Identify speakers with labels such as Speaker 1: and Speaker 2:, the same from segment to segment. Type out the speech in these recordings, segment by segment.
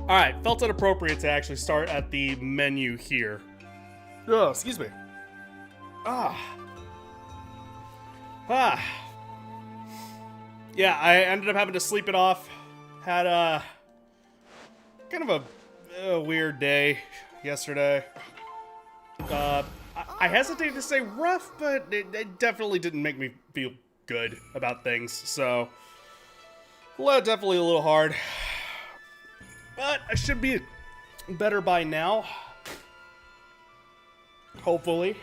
Speaker 1: Alright, felt it appropriate to actually start at the menu here. Oh, excuse me. Yeah, I ended up having to sleep it off. Had kind of a weird day yesterday. I hesitate to say rough, but it definitely didn't make me feel good about things, so definitely a little hard. But I should be better by now. Hopefully.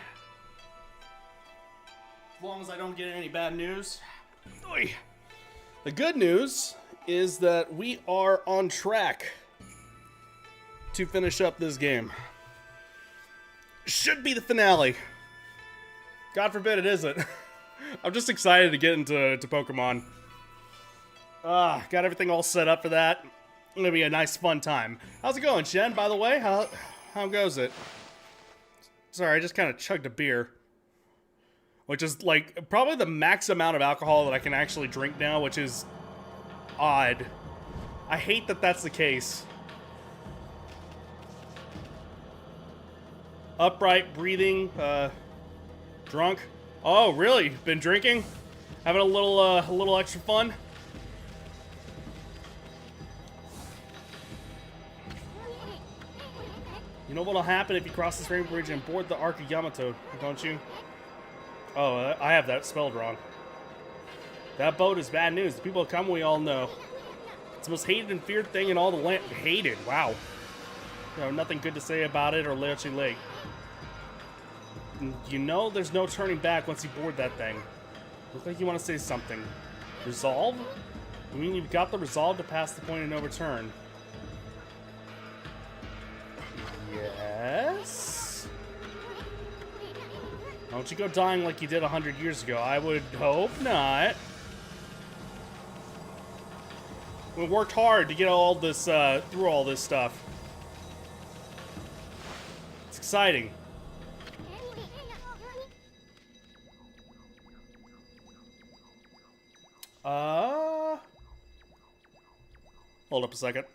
Speaker 1: As long as I don't get any bad news. Oy. The good news is that we are on track to finish up this game. Should be the finale. God forbid it isn't. I'm just excited to get into Pokemon. Got everything all set up for that. It's gonna be a nice, fun time. How's it going, Shen, by the way? How goes it? Sorry, I just kind of chugged a beer. Which is, like, probably the max amount of alcohol that I can actually drink now, which is odd. I hate that that's the case. Upright, breathing, drunk. Oh, really? Been drinking? Having a little extra fun? You know what'll happen if you cross this rainbow bridge and board the Arc of Yamato, don't you? Oh, I have that spelled wrong. That boat is bad news. The people of Okami we all know. It's the most hated and feared thing in all the land. Hated, wow. You know, nothing good to say about it or Leochi Lake. You know there's no turning back once you board that thing. Look like you want to say something. Resolve? I mean, you've got the resolve to pass the point of no return. Yes? Don't you go dying like you did 100 years ago. I would hope not. We worked hard to get all this, through all this stuff. It's exciting. Hold up a second.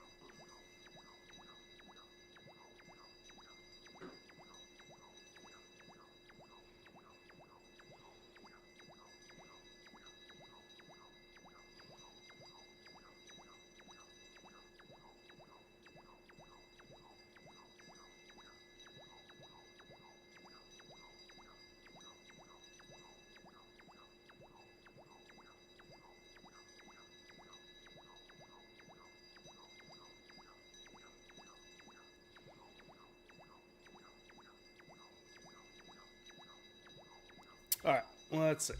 Speaker 1: Alright, let's see.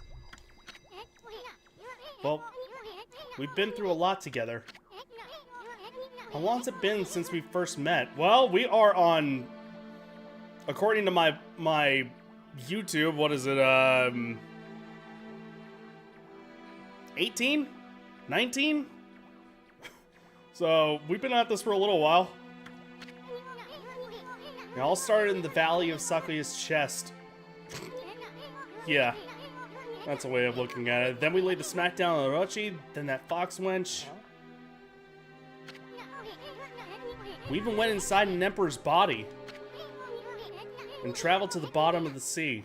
Speaker 1: Well, we've been through a lot together. How long's it been since we first met? Well, we are on, according to my YouTube, what is it, 18? 19? So, we've been at this for a little while. It all started in the Valley of Sakuya's chest. Yeah, that's a way of looking at it. Then we laid the smackdown on Orochi, then that fox wench. We even went inside an emperor's body and traveled to the bottom of the sea.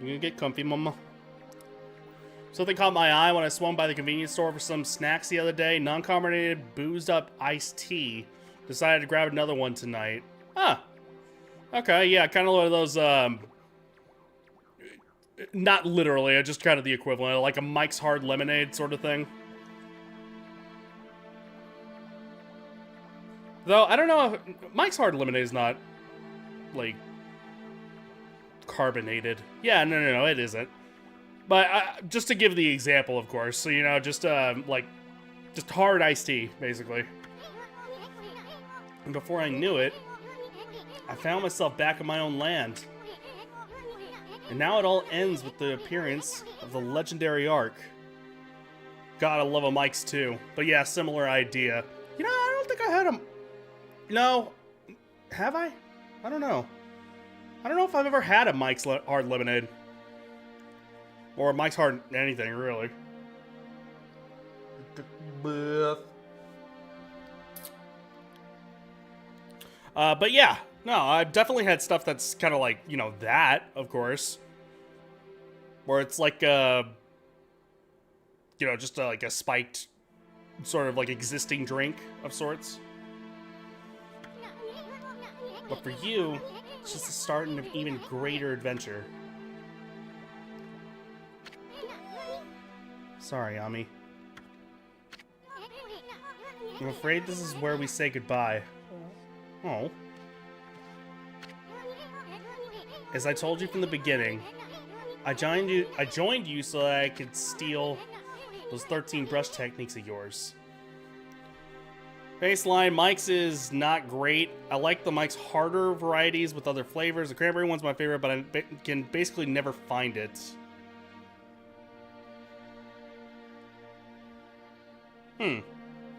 Speaker 1: You gonna get comfy, mama? Something caught my eye when I swung by the convenience store for some snacks the other day. Non-carbonated, boozed up iced tea. Decided to grab another one tonight. Huh. Okay, yeah, kind of one of those, not literally, just kind of the equivalent, like a Mike's Hard Lemonade sort of thing. Though, I don't know if Mike's Hard Lemonade is not, like, carbonated. Yeah, no, it isn't. But just to give the example, of course, so you know, just like, just hard iced tea, basically. And before I knew it, I found myself back in my own land. And now it all ends with the appearance of the legendary Arc. God, I love a Mike's too. But yeah, similar idea. You know, I don't think I had a... No. Have I? I don't know. I don't know if I've ever had a Mike's Hard Lemonade. Or Mike's hard anything, really. But yeah, no, I've definitely had stuff that's kind of like, you know, that, of course. Where it's like, you know, just like a spiked, sort of like existing drink of sorts. But for you, it's just the start of an even greater adventure. Sorry, Ammy. I'm afraid this is where we say goodbye. Oh. As I told you from the beginning, I joined you so that I could steal those 13 brush techniques of yours. Baseline, Mike's is not great. I like the Mike's harder varieties with other flavors. The cranberry one's my favorite, but I can basically never find it.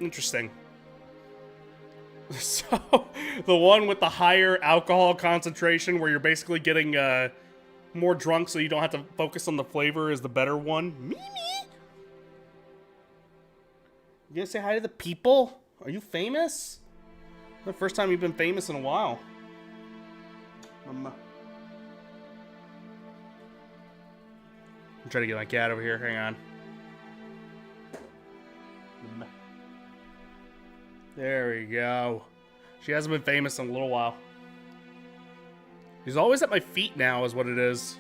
Speaker 1: Interesting. So, the one with the higher alcohol concentration where you're basically getting more drunk so you don't have to focus on the flavor is the better one. Mimi! You gonna say hi to the people? Are you famous? The first time you've been famous in a while. I'm trying to get my cat over here. Hang on. There we go. She hasn't been famous in a little while. She's always at my feet now, is what it is.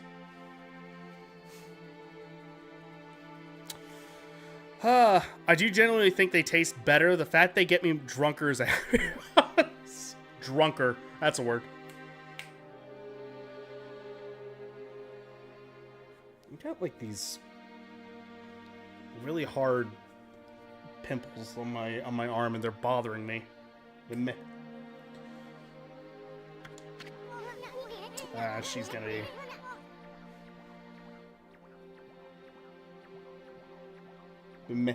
Speaker 1: I do genuinely think they taste better. The fact they get me drunker is drunker. That's a word. I got like these really hard pimples on my arm, and they're bothering me. She's gonna be. Meh.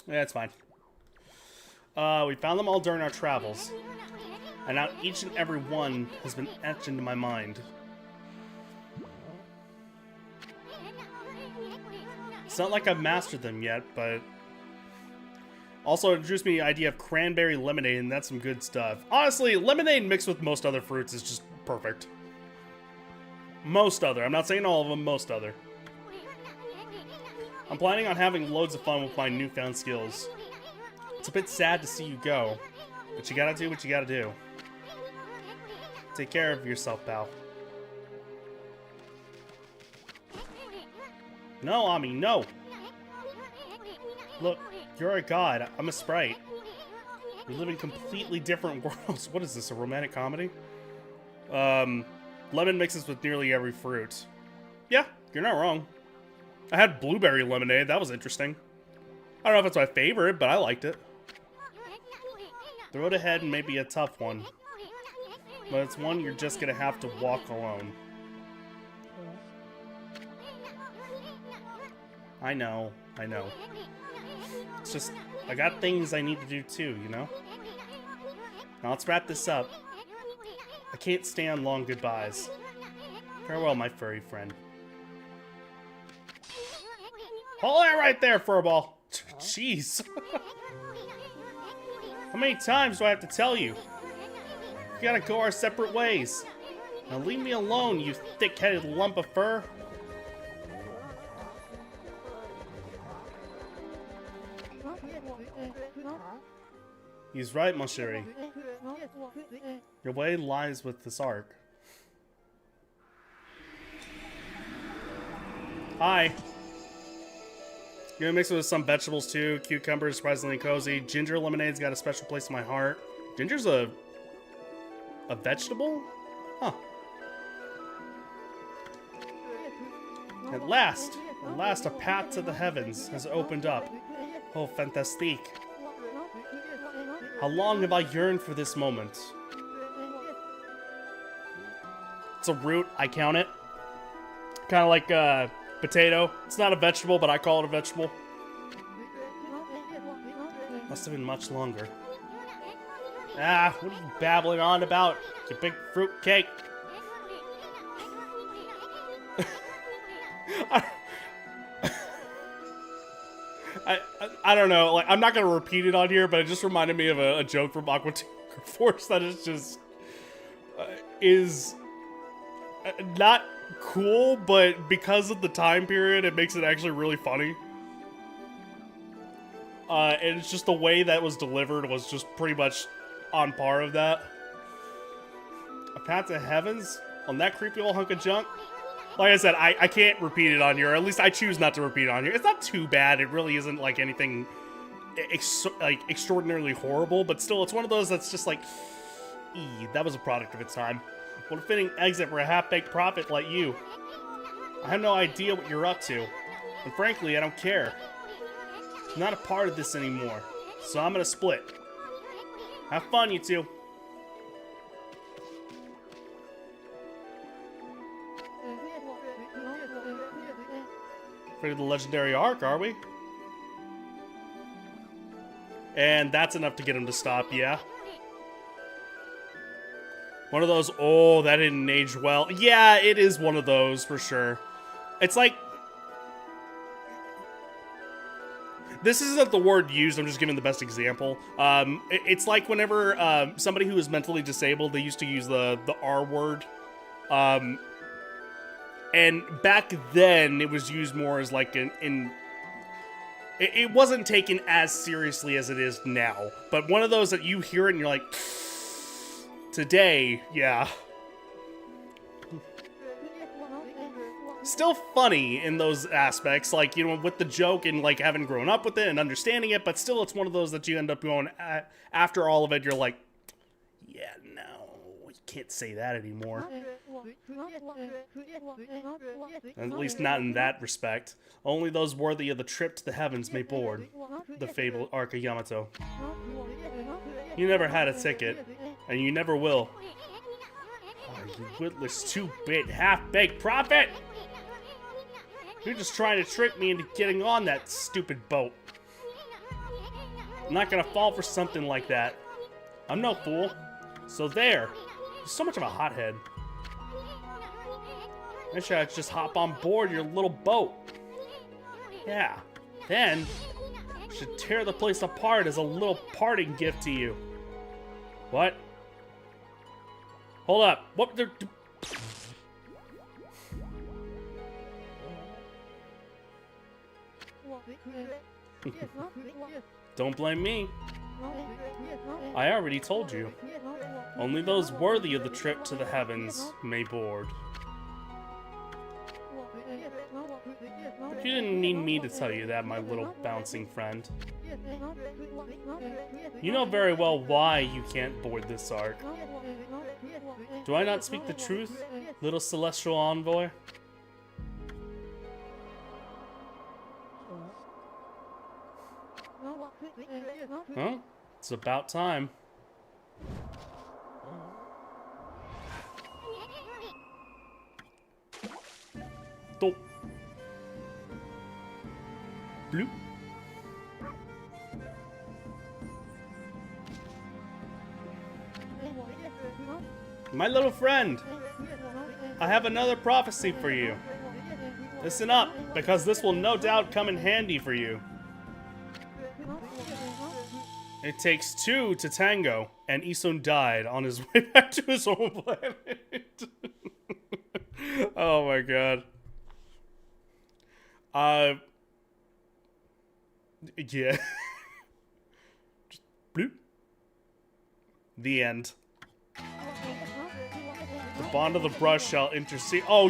Speaker 1: Yeah, it's fine. We found them all during our travels, and now each and every one has been etched into my mind. It's not like I've mastered them yet, but also introduced me the idea of cranberry lemonade, and that's some good stuff. Honestly, lemonade mixed with most other fruits is just perfect. Most other. I'm not saying all of them, most other. I'm planning on having loads of fun with my newfound skills. It's a bit sad to see you go, but you gotta do what you gotta do. Take care of yourself, pal. No, Ammy, no! Look, you're a god. I'm a sprite. We live in completely different worlds. What is this, a romantic comedy? Lemon mixes with nearly every fruit. Yeah, you're not wrong. I had blueberry lemonade. That was interesting. I don't know if it's my favorite, but I liked it. The road ahead may be a tough one, but it's one you're just gonna have to walk alone. I know. It's just, I got things I need to do too, you know? Now let's wrap this up. I can't stand long goodbyes. Farewell, my furry friend. Hold that right there, Furball. Jeez. How many times do I have to tell you? We gotta go our separate ways. Now leave me alone, you thick-headed lump of fur. He's right, mon chéri. Your way lies with this arc. Hi. You're gonna mix it with some vegetables too. Cucumber, surprisingly cozy. Ginger lemonade's got a special place in my heart. Ginger's a vegetable? Huh. At last, a path to the heavens has opened up. Oh, fantastique. How long have I yearned for this moment? It's a root, I count it. Kind of like potato. It's not a vegetable, but I call it a vegetable. Must have been much longer. Ah, what are you babbling on about, you big fruit cake? I don't know. Like, I'm not gonna repeat it on here, but it just reminded me of a joke from Aqua Force that is just is not cool, but because of the time period, it makes it actually really funny. And it's just the way that was delivered was just pretty much on par of that. A path to heavens on that creepy old hunk of junk. Like I said, I can't repeat it on here, or at least I choose not to repeat it on here. It's not too bad. It really isn't like anything extraordinarily horrible, but still, it's one of those that's just like, that was a product of its time. What a fitting exit for a half-baked prophet like you. I have no idea what you're up to, and frankly, I don't care. I'm not a part of this anymore, so I'm gonna split. Have fun, you two. Afraid of the legendary arc, are we? And that's enough to get him to stop, yeah. One of those, oh, that didn't age well. Yeah, it is one of those, for sure. It's like... This isn't the word used, I'm just giving the best example. It's like whenever somebody who is mentally disabled, they used to use the R word. And back then, it was used more as like it wasn't taken as seriously as it is now. But one of those that you hear it and you're like, today, yeah. Still funny in those aspects, like, you know, with the joke and like having grown up with it and understanding it, but still it's one of those that you end up going, after all of it, you're like, yeah, no, you can't say that anymore. At least not in that respect. Only those worthy of the trip to the heavens may board the fabled Arc of Yamato. You never had a ticket, and you never will. Oh, you witless 2-bit half-baked prophet! You're just trying to trick me into getting on that stupid boat. I'm not gonna fall for something like that. I'm no fool. So there. You're so much of a hothead. I should just hop on board your little boat. Yeah. Then, I should tear the place apart as a little parting gift to you. What? Hold up. What? Don't blame me. I already told you. Only those worthy of the trip to the heavens may board. But you didn't need me to tell you that, my little bouncing friend. You know very well why you can't board this ark. Do I not speak the truth, little celestial envoy? Huh? It's about time. Dope. Bloop. My little friend, I have another prophecy for you. Listen up, because this will no doubt come in handy for you. It takes two to tango, and Isun died on his way back to his home planet. Oh my god. Yeah. Just bloop. The end. The bond of the brush shall intercede. Oh,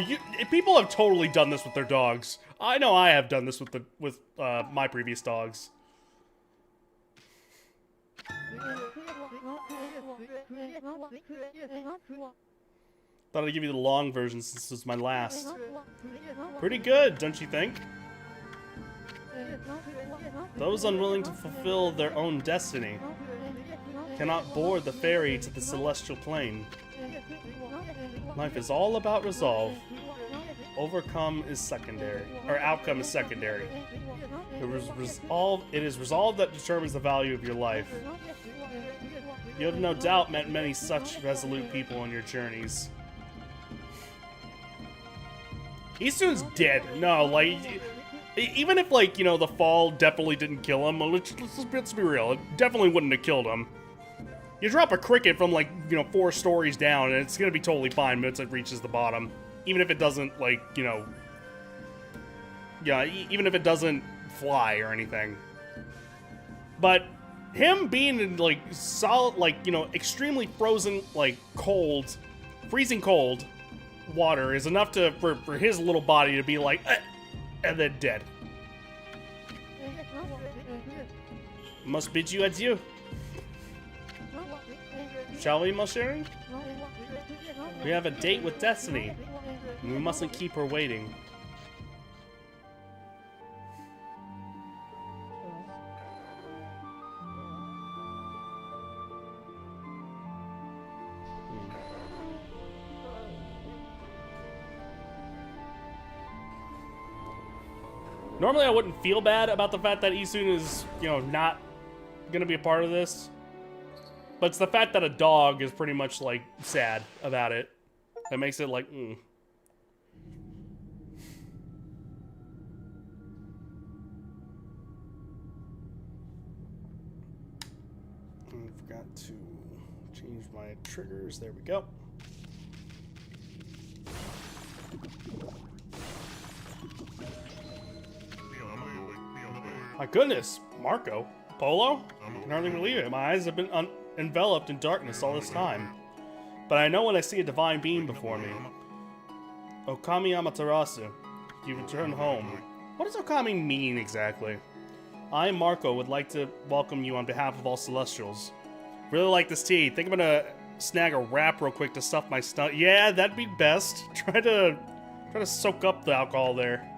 Speaker 1: people have totally done this with their dogs. I know I have done this with my previous dogs. Thought I'd give you the long version since this is my last. Pretty good, don't you think? Those unwilling to fulfill their own destiny cannot board the ferry to the celestial plane. Life is all about resolve. Outcome is secondary. It is resolve that determines the value of your life. You have no doubt met many such resolute people on your journeys. Isun's dead. No, like, Even if, like, you know, the fall definitely didn't kill him, let's be real, it definitely wouldn't have killed him. You drop a cricket from, like, you know, 4 stories down, and it's gonna be totally fine once it reaches the bottom. Even if it doesn't, like, you know... Yeah, even if it doesn't fly or anything. But him being in, like, solid, like, you know, extremely frozen, like, cold, freezing cold water is enough to, for his little body to be like, and then dead. Must bid you adieu. Shall we, mon chéri? We have a date with Destiny. We mustn't keep her waiting. Normally I wouldn't feel bad about the fact that Isun is, you know, not gonna be a part of this. But it's the fact that a dog is pretty much, like, sad about it that makes it like, I forgot to change my triggers. There we go. My goodness, Marco. Polo? I can hardly believe it. My eyes have been enveloped in darkness all this time. But I know when I see a divine being before me. Okami Amaterasu. You return home. What does Okami mean exactly? I, Marco, would like to welcome you on behalf of all Celestials. Really like this tea. Think I'm gonna snag a wrap real quick to stuff my stomach. Yeah, that'd be best. Try to soak up the alcohol there.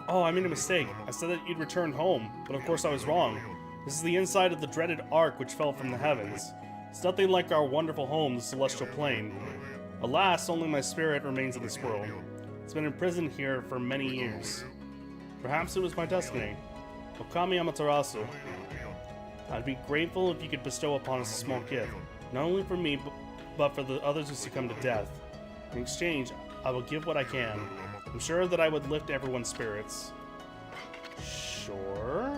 Speaker 1: Oh, I made a mistake. I said that you'd return home, but of course I was wrong. This is the inside of the dreaded Ark which fell from the heavens. It's nothing like our wonderful home, the Celestial Plane. Alas, only my spirit remains in this world. It's been imprisoned here for many years. Perhaps it was my destiny. Okami Amaterasu. I'd be grateful if you could bestow upon us a small gift, not only for me, but for the others who succumb to death. In exchange, I will give what I can. I'm sure that I would lift everyone's spirits. Sure.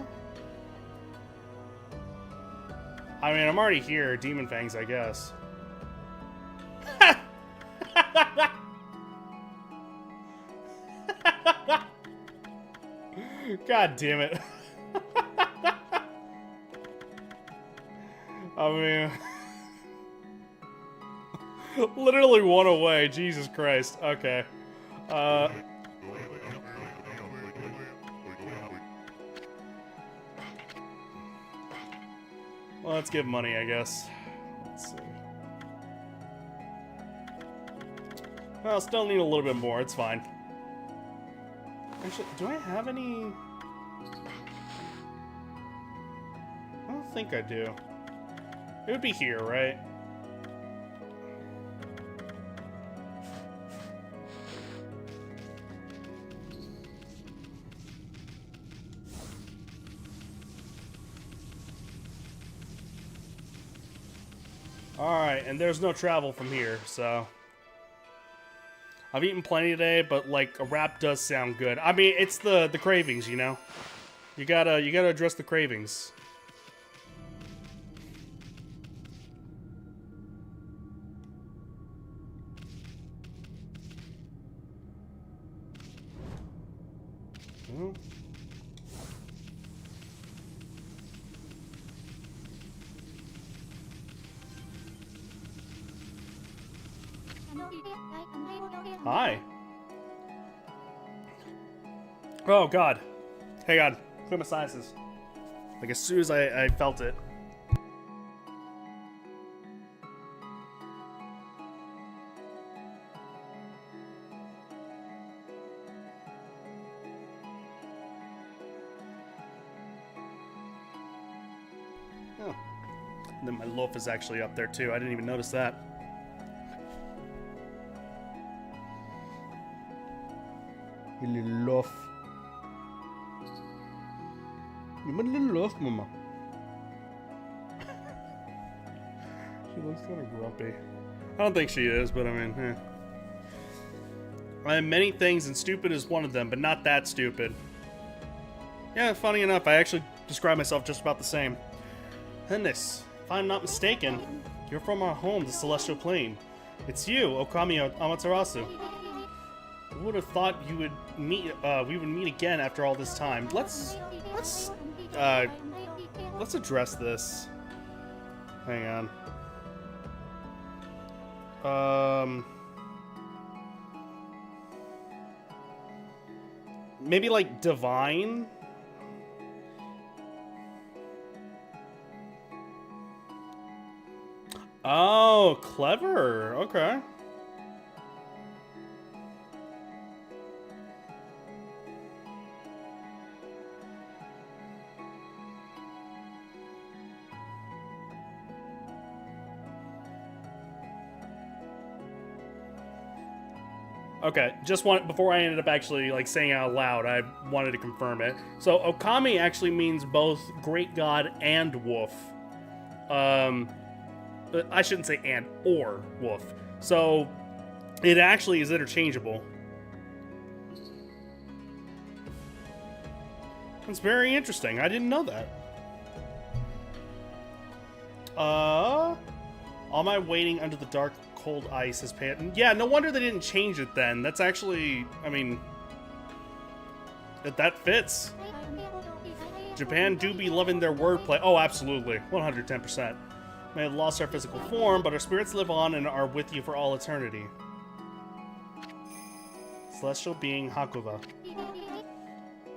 Speaker 1: I mean, I'm already here. Demon Fangs, I guess. God damn it. I mean... literally one away. Jesus Christ. Okay. Well, let's give money, I guess. Let's see. Well, still need a little bit more. It's fine. Actually, do I have any? I don't think I do. It would be here, right? Alright, and there's no travel from here, so... I've eaten plenty today, but, like, a wrap does sound good. I mean, it's the cravings, you know? You gotta address the cravings. Hmm. Hi. Oh, God. Hang on. Clear my sinuses. Like, as soon as I felt it. Oh. And then my loaf is actually up there, too. I didn't even notice that. A little loaf. You want a little loaf, Mama? She looks kind of grumpy. I don't think she is, but I mean, eh. I am many things, and stupid is one of them, but not that stupid. Yeah, funny enough, I actually describe myself just about the same. Goodness, if I'm not mistaken, you're from our home, the Celestial Plane. It's you, Okami Amaterasu. Who would have thought you would meet? We would meet again after all this time. Let's address this. Hang on. Maybe like divine. Oh, clever. Okay. Okay, just before I ended up actually like saying it out loud, I wanted to confirm it. So Okami actually means both great god and wolf. I shouldn't say and or wolf. So it actually is interchangeable. That's very interesting. I didn't know that. All my waiting under the dark cold ice has paid. Yeah, no wonder they didn't change it then. That's actually, I mean, that fits. Japan do be loving their wordplay. Oh, absolutely. 110%. May have lost our physical form, but our spirits live on and are with you for all eternity. Celestial being Hakuba.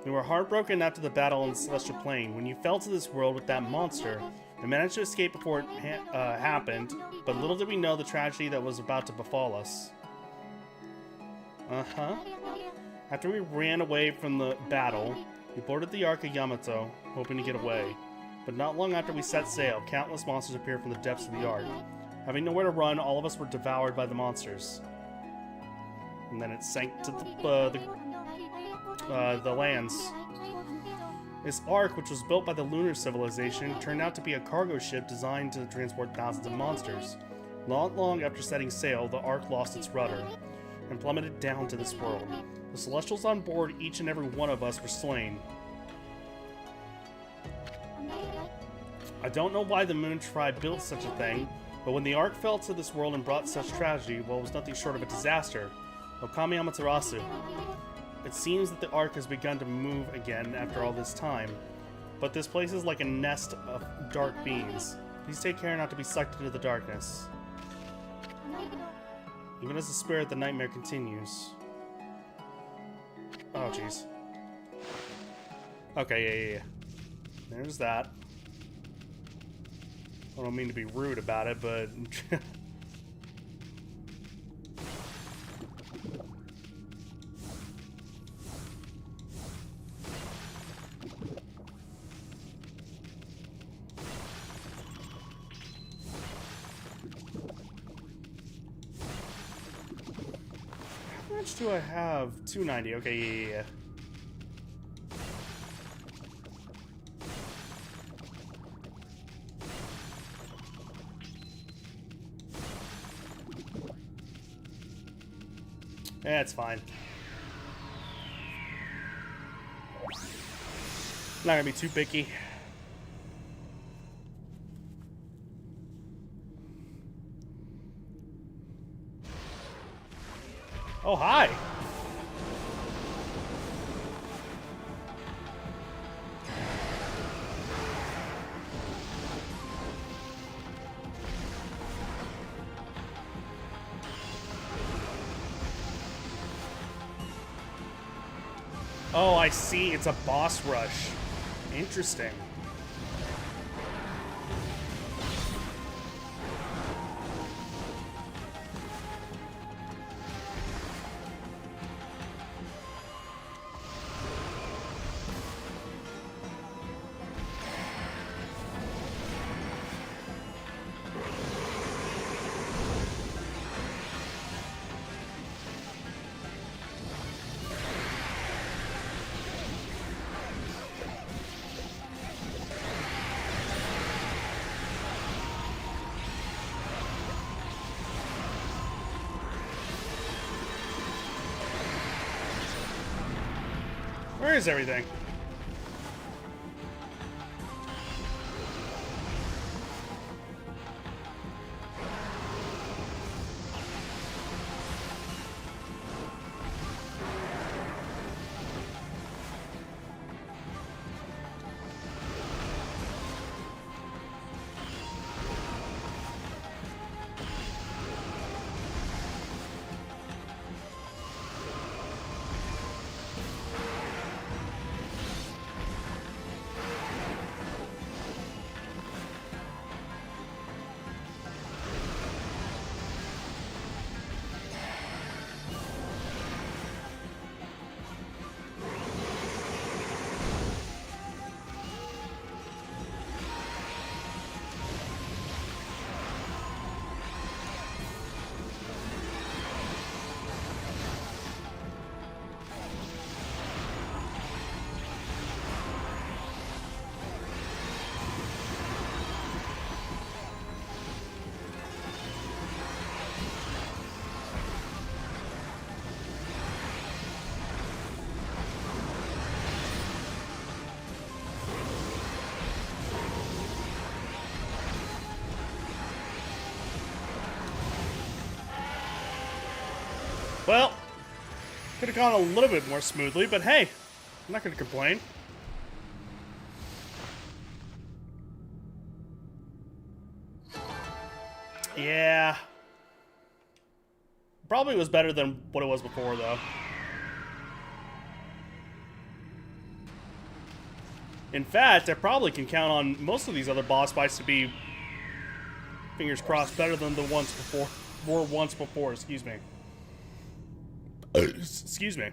Speaker 1: We were heartbroken after the battle on the Celestial Plane. When you fell to this world with that monster, we managed to escape before it happened, but little did we know the tragedy that was about to befall us. After we ran away from the battle, we boarded the Ark of Yamato, hoping to get away. But not long after we set sail, countless monsters appeared from the depths of the Ark. Having nowhere to run, all of us were devoured by the monsters. And then it sank to the lands. This Ark, which was built by the lunar civilization, turned out to be a cargo ship designed to transport thousands of monsters. Not long after setting sail, the Ark lost its rudder and plummeted down to this world. The Celestials on board, each and every one of us, were slain. I don't know why the Moon Tribe built such a thing, but when the Ark fell to this world and brought such tragedy, well, it was nothing short of a disaster. Okami Amaterasu. It seems that the Ark has begun to move again after all this time, but this place is like a nest of dark beings. Please take care not to be sucked into the darkness. Even as the spirit, the nightmare continues. Oh, jeez. Okay, yeah. There's that. I don't mean to be rude about it, but... How much do I have? 290. Okay, yeah. Yeah, it's fine. Not gonna be too picky. Oh, hi! Oh, I see. It's a boss rush. Interesting. Where is everything? Well, could have gone a little bit more smoothly, but hey, I'm not going to complain. Yeah. Probably was better than what it was before, though. In fact, I probably can count on most of these other boss fights to be, fingers crossed, better than the ones before. Were once before, excuse me. Excuse me.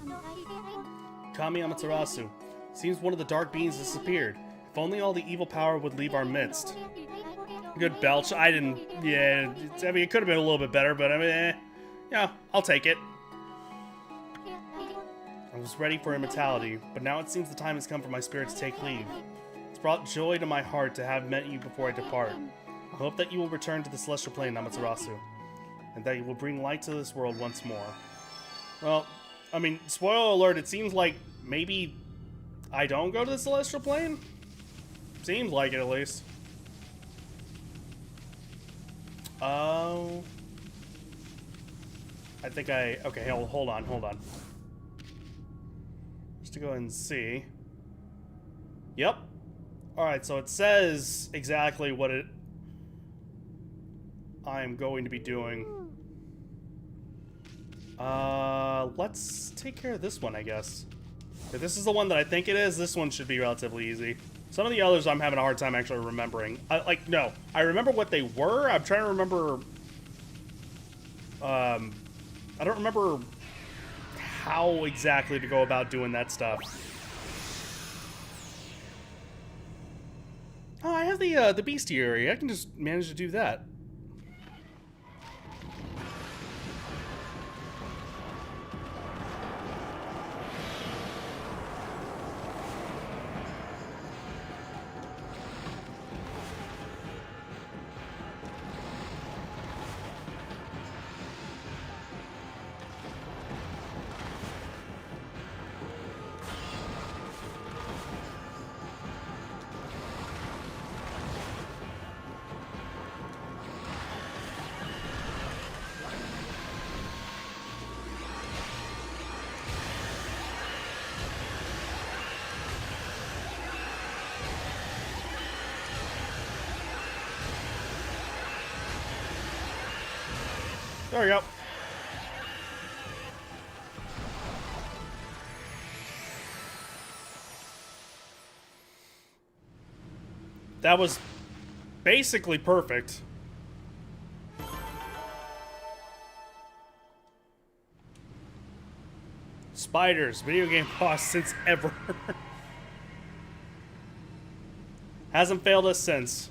Speaker 1: Okami Amaterasu. Seems one of the dark beings disappeared. If only all the evil power would leave our midst. Good belch. I didn't... Yeah, I mean, it could have been a little bit better, but I mean, yeah, I'll take it. I was ready for immortality, but now it seems the time has come for my spirit to take leave. It's brought joy to my heart to have met you before I depart. I hope that you will return to the celestial plane, Amaterasu, and that you will bring light to this world once more. Well, I mean, spoiler alert, it seems like maybe I don't go to the celestial plane? Seems like it, at least. Oh. I think okay, hold on. Just to go ahead and see. Yep. Alright, so it says exactly what I'm going to be doing. Let's take care of this one, I guess. If this is the one that I think it is, this one should be relatively easy. Some of the others I'm having a hard time actually remembering. No. I remember what they were. I'm trying to remember... I don't remember how exactly to go about doing that stuff. Oh, I have the bestiary. I can just manage to do that. There we go. That was basically perfect. Spiders, video game boss since ever. Hasn't failed us since.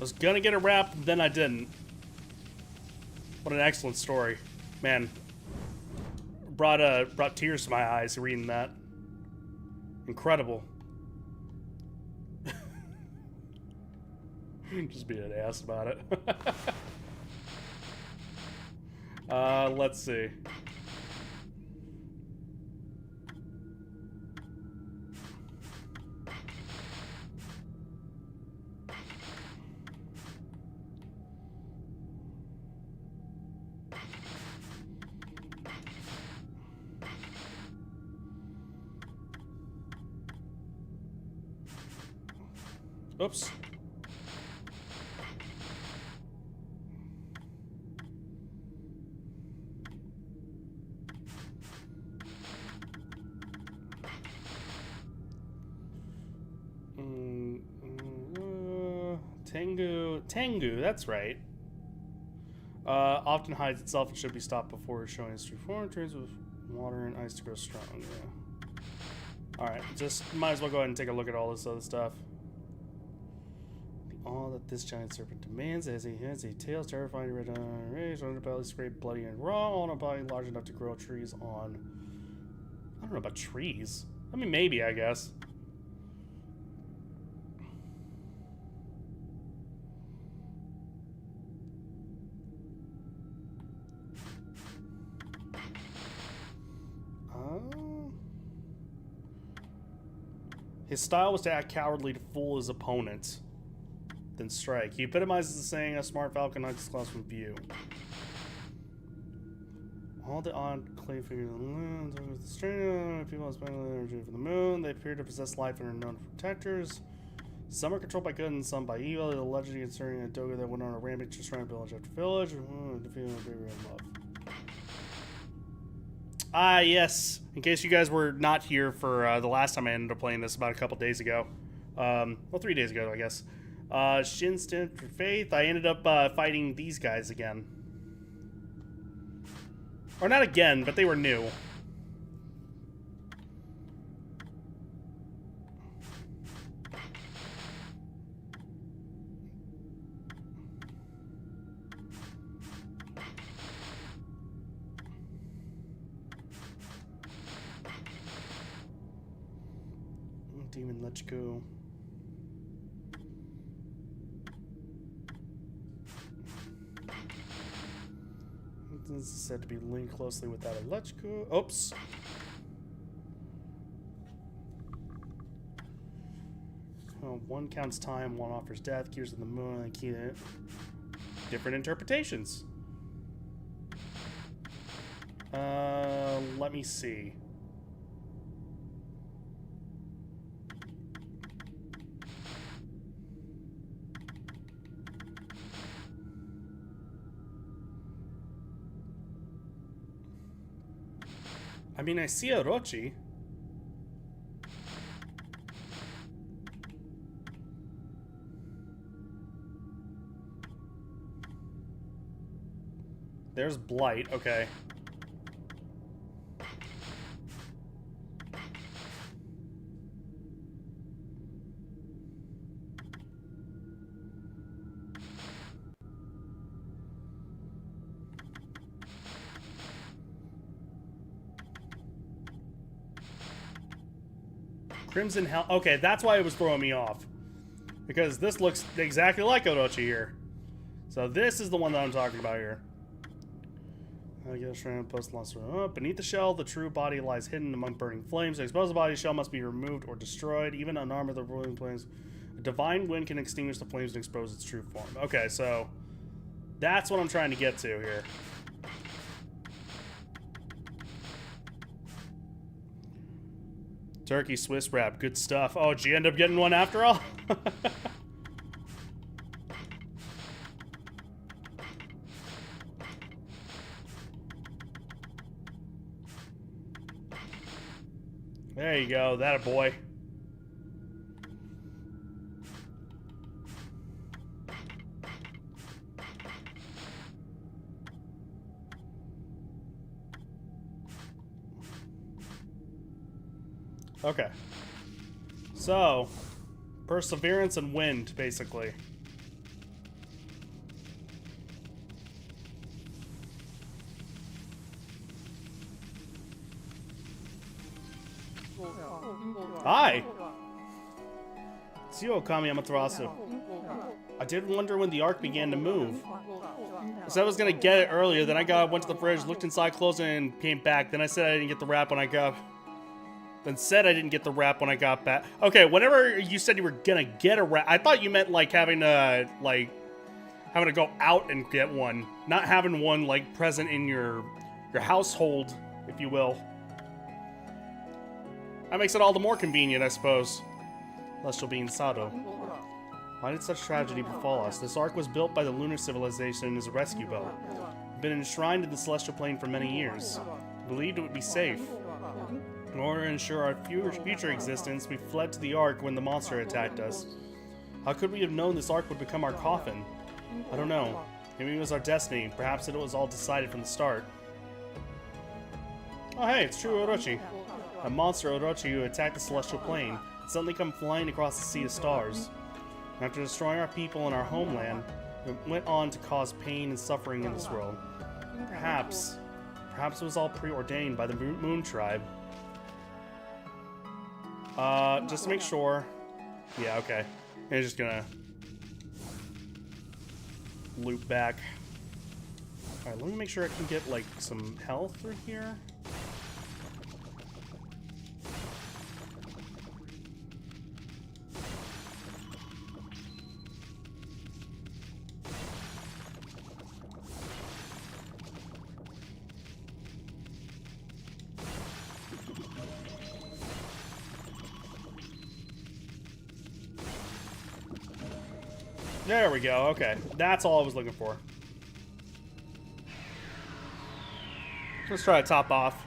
Speaker 1: I was gonna get it wrapped, then I didn't. What an excellent story. Man. Brought tears to my eyes reading that. Incredible. Just being an ass about it. Let's see. Oops. Tengu, that's right. Often hides itself and should be stopped before showing its true form. Turns with water and ice to grow strong. Yeah. Alright, just might as well go ahead and take a look at all this other stuff. All that this giant serpent demands as he has a tail terrifying red rage on the belly, scraped, bloody, and raw, on a body large enough to grow trees on. I don't know about trees. I mean, maybe, I guess. His style was to act cowardly to fool his opponents, then strike. He epitomizes the saying, a smart falcon hides his claws from view. All the odd clay figures on the moon, the strain, people have spent energy for the moon. They appear to possess life and are known protectors. Some are controlled by good and some by evil. The legend concerning a doga that went on a rampage destroying village after village. Defeating a bigger love. Ah, yes. In case you guys were not here for the last time I ended up playing this about a couple days ago. Well, 3 days ago, I guess. Shin Stint for Faith. I ended up fighting these guys again. Or not again, but they were new. Demon, let's go. This is said to be linked closely with that of let's go. Oops. Well, one counts time, one offers death, gears of the moon, and key to different interpretations. Let me see. I mean, I see Orochi. There's Blight, okay. Crimson Hell. Okay, that's why it was throwing me off. Because this looks exactly like Orochi here. So this is the one that I'm talking about here. Beneath the shell, the true body lies hidden among burning flames. To expose the body, shell must be removed or destroyed. Even unarmed, the ruling flames. A divine wind can extinguish the flames and expose its true form. Okay, so that's what I'm trying to get to here. Turkey Swiss wrap, good stuff. Oh, did you end up getting one after all? There you go, that a boy. Okay. So, perseverance and wind, basically. Hi! It's you, Okami Amaterasu. I did wonder when the arc began to move. I said I was gonna get it earlier, then I went to the fridge, looked inside, closed it, and came back. Then I said I didn't get the wrap when I got... Then said I didn't get the wrap when I got back. Okay, whenever you said you were gonna get a wrap, I thought you meant, like, having to go out and get one. Not having one, like, present in your household, if you will. That makes it all the more convenient, I suppose. Celestial being Sado. Why did such tragedy befall us? This ark was built by the lunar civilization as a rescue boat. Been enshrined in the celestial plane for many years. Believed it would be safe. In order to ensure our future existence, we fled to the ark when the monster attacked us. How could we have known this ark would become our coffin? I don't know. Maybe it was our destiny. Perhaps it was all decided from the start. Oh hey, it's true Orochi. A monster Orochi who attacked the celestial plane. Suddenly come flying across the sea of stars. After destroying our people and our homeland, it went on to cause pain and suffering in this world. Perhaps it was all preordained by the Moon Tribe. Just to make sure. Yeah, okay. I'm just gonna loop back. Alright, let me make sure I can get, like, some health through here. There we go, okay. That's all I was looking for. Let's try to top off.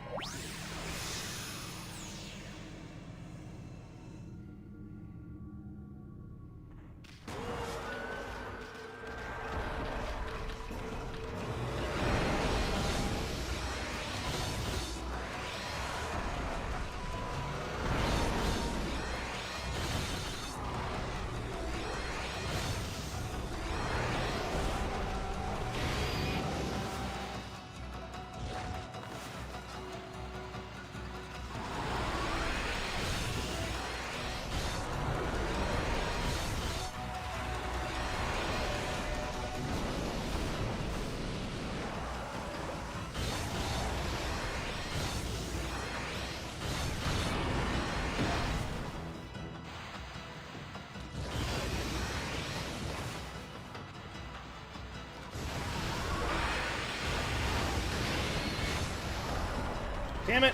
Speaker 1: Damn it.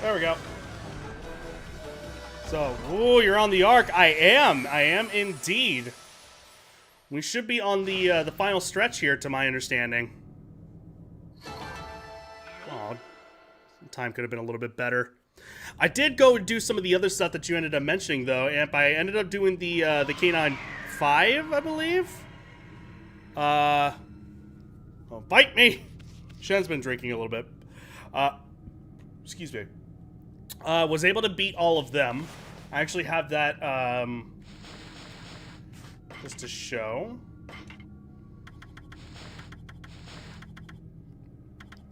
Speaker 1: There we go. So, ooh, you're on the arc. I am indeed. We should be on the final stretch here, to my understanding. Oh, time could have been a little bit better. I did go do some of the other stuff that you ended up mentioning, though, and I ended up doing the K9 5, I believe. Oh, bite me. Shen's been drinking a little bit. Excuse me. Was able to beat all of them. I actually have that, just to show.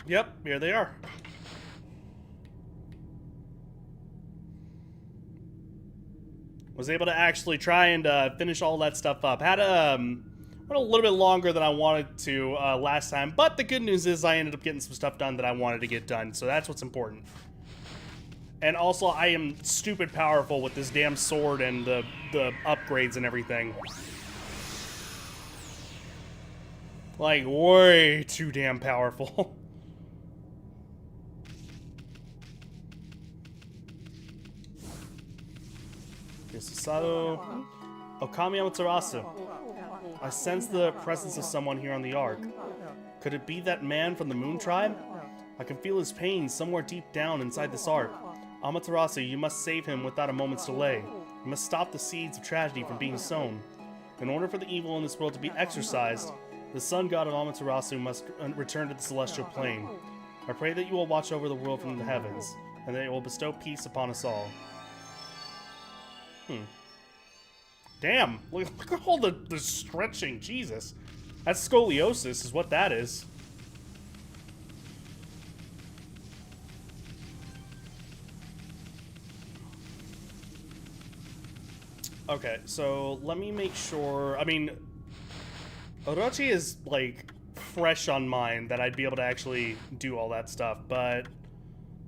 Speaker 1: Yep, here they are. Was able to actually try and finish all that stuff up. Had went a little bit longer than I wanted to last time, but the good news is I ended up getting some stuff done that I wanted to get done, so that's what's important. And also, I am stupid powerful with this damn sword and the upgrades and everything. Like, way too damn powerful. Sato Okami Amaterasu. I sense the presence of someone here on the Ark. Could it be that man from the Moon Tribe? I can feel his pain somewhere deep down inside this Ark. Amaterasu, you must save him without a moment's delay. You must stop the seeds of tragedy from being sown. In order for the evil in this world to be exorcised, the sun god of Amaterasu must return to the celestial plane. I pray that you will watch over the world from the heavens, and that it will bestow peace upon us all. Damn, look at all the stretching, Jesus. That's scoliosis is what that is. Okay, so let me make sure, I mean, Orochi is, like, fresh on mind that I'd be able to actually do all that stuff, but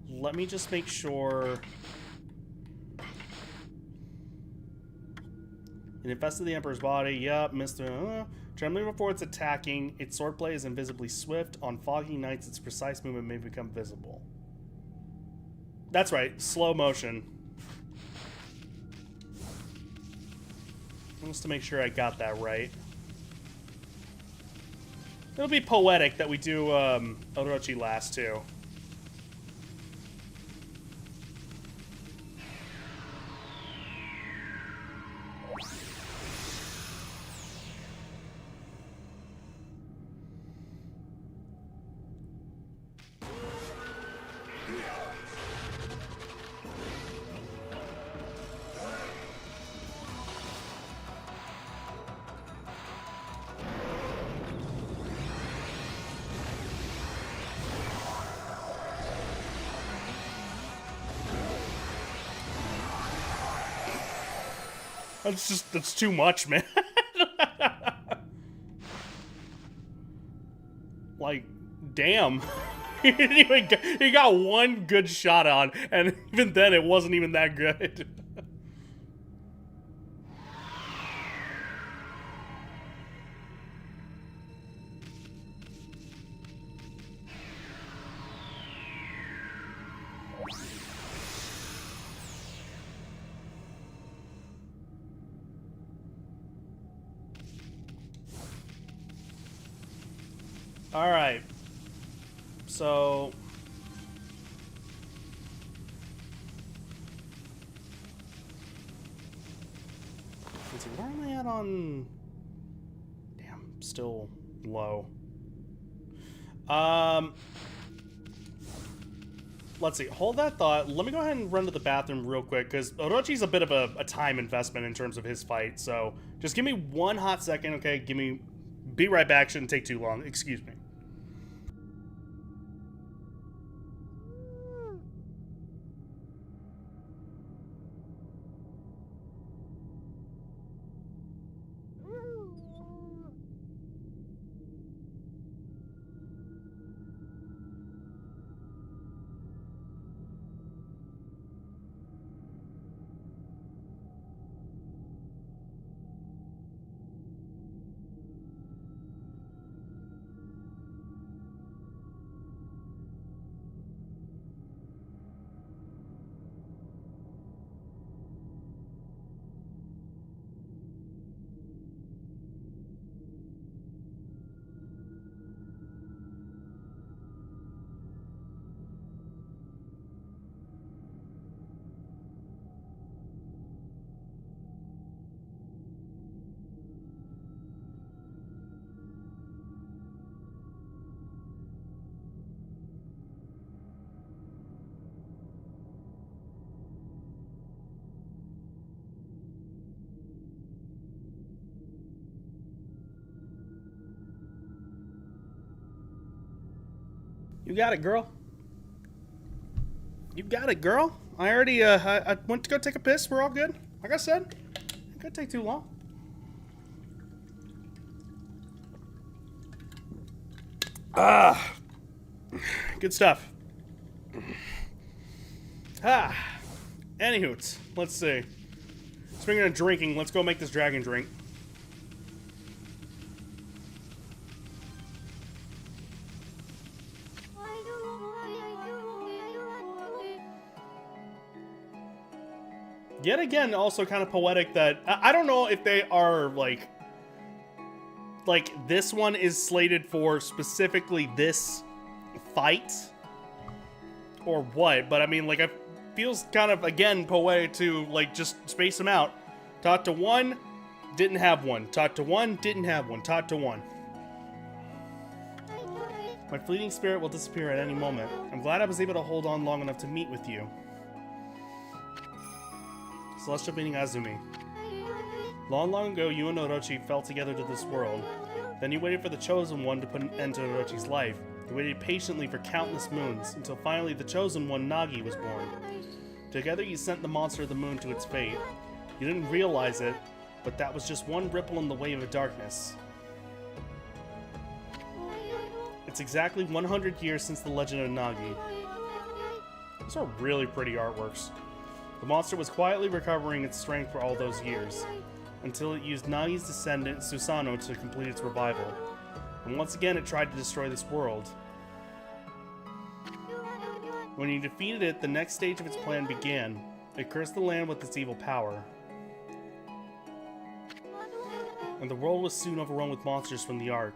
Speaker 1: let me just make sure. It infested the Emperor's body. Yup, Mr. Trembling before it's attacking. Its swordplay is invisibly swift. On foggy nights, its precise movement may become visible. That's right, slow motion. Just to make sure I got that right. It'll be poetic that we do Orochi last, too. That's too much, man. Like, damn. He got one good shot on, and even then it wasn't even that good. Alright. So... let's see, where am I at on... Damn, still low. Let's see, hold that thought. Let me go ahead and run to the bathroom real quick, because Orochi's a bit of a time investment in terms of his fight, so just give me one hot second, okay? Be right back, shouldn't take too long. Excuse me. You got it, girl. You got it, girl. I already, I went to go take a piss. We're all good. Like I said, it could take too long. Ah. Good stuff. Ah. Anywho, let's see. Speaking of drinking, let's go make this dragon drink. Yet again, also kind of poetic that I don't know if they are like this one is slated for specifically this fight or what, but I mean, like, it feels kind of, again, poetic to, like, just space them out. Talked to one, didn't have one. Talked to one, didn't have one. Talked to one. My fleeting spirit will disappear at any moment. I'm glad I was able to hold on long enough to meet with you. Celestial being Azumi. Long, long ago, you and Orochi fell together to this world. Then you waited for the Chosen One to put an end to Orochi's life. You waited patiently for countless moons, until finally the Chosen One, Nagi, was born. Together you sent the monster of the moon to its fate. You didn't realize it, but that was just one ripple in the wave of darkness. It's exactly 100 years since the legend of Nagi. These are really pretty artworks. The monster was quietly recovering its strength for all those years, until it used Nagi's descendant, Susanoo, to complete its revival. And once again it tried to destroy this world. When you defeated it, the next stage of its plan began. It cursed the land with its evil power. And the world was soon overrun with monsters from the Ark.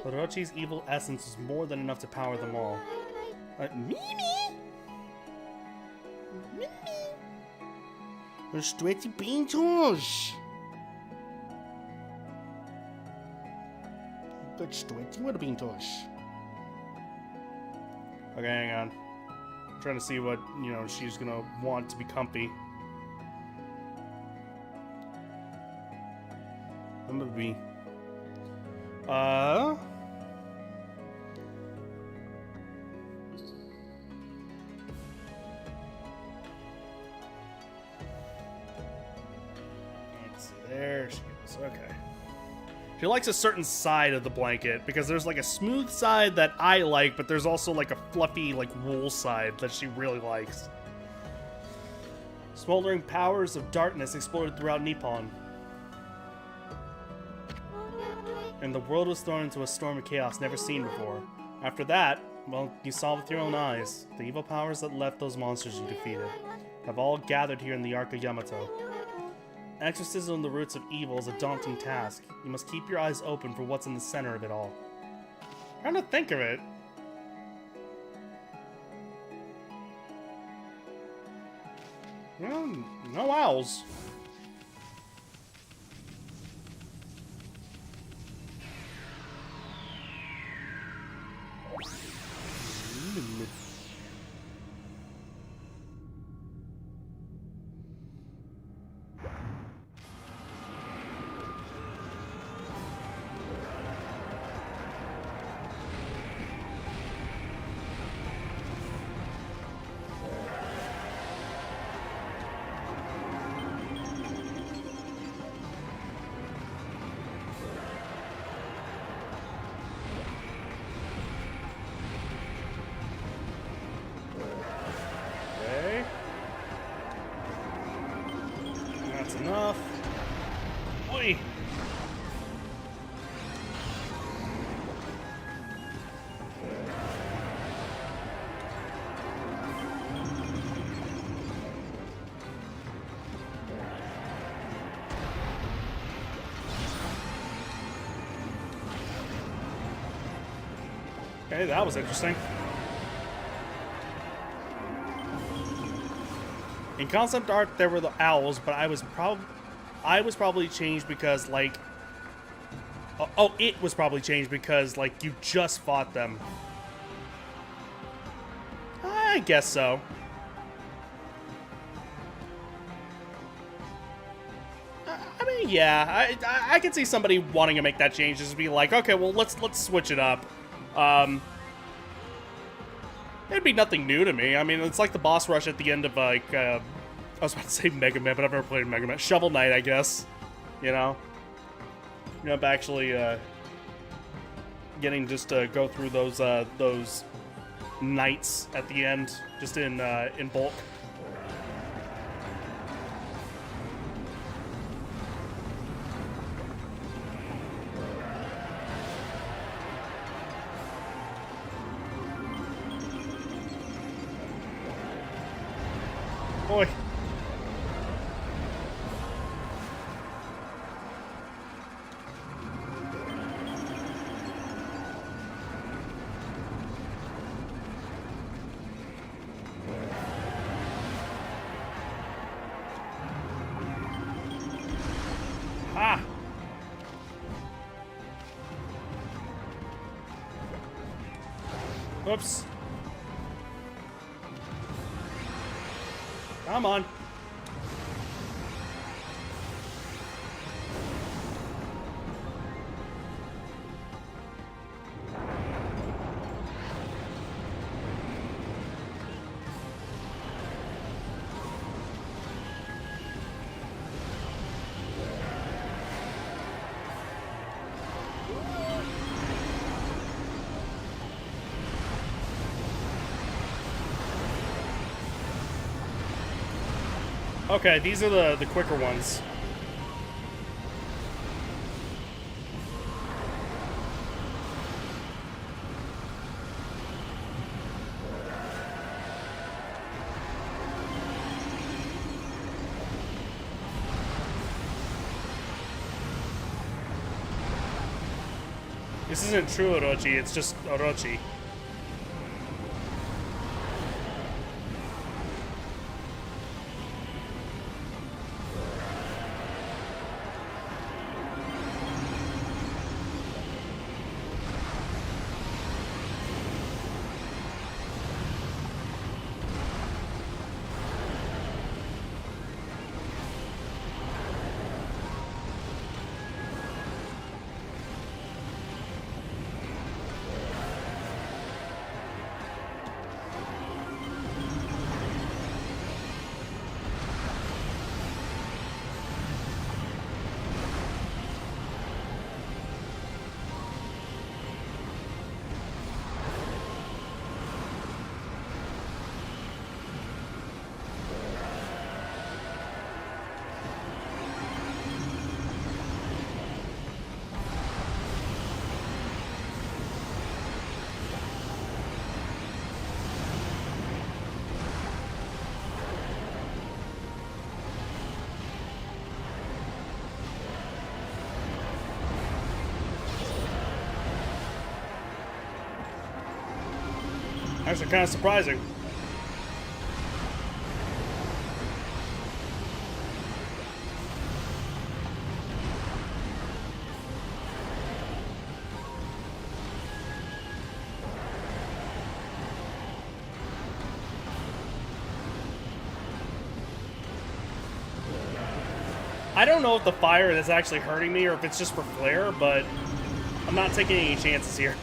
Speaker 1: Orochi's evil essence was more than enough to power them all. Mimi! Stretchy pintos! Stretchy what pintos? Okay, hang on. I'm trying to see what, you know, she's gonna want to be comfy. I'm gonna be... Let's see, there she goes, okay. She likes a certain side of the blanket, because there's like a smooth side that I like, but there's also like a fluffy, like, wool side that she really likes. Smoldering powers of darkness exploded throughout Nippon. And the world was thrown into a storm of chaos never seen before. After that, well, you saw with your own eyes. The evil powers that left those monsters you defeated have all gathered here in the Ark of Yamato. Exorcism of the roots of evil is a daunting task. You must keep your eyes open for what's in the center of it all. I'm trying to think of it. Well, no owls. That's enough. Oi! Okay, that was interesting. In concept art, there were the owls, but I was probably changed because, like, it was probably changed because, like, you just fought them. I guess so. I mean, yeah, I can see somebody wanting to make that change, just to be like, okay, well, let's switch it up. It'd be nothing new to me. I mean, it's like the boss rush at the end of, like, I was about to say Mega Man, but I've never played Mega Man. Shovel Knight, I guess. You know? You know, actually, getting just to go through those knights at the end, just in bulk. Oi. Ah! Oops. Come on. Okay, these are the quicker ones. This isn't true Orochi, it's just Orochi. Actually, kind of surprising. I don't know if the fire is actually hurting me or if it's just for flair, but I'm not taking any chances here.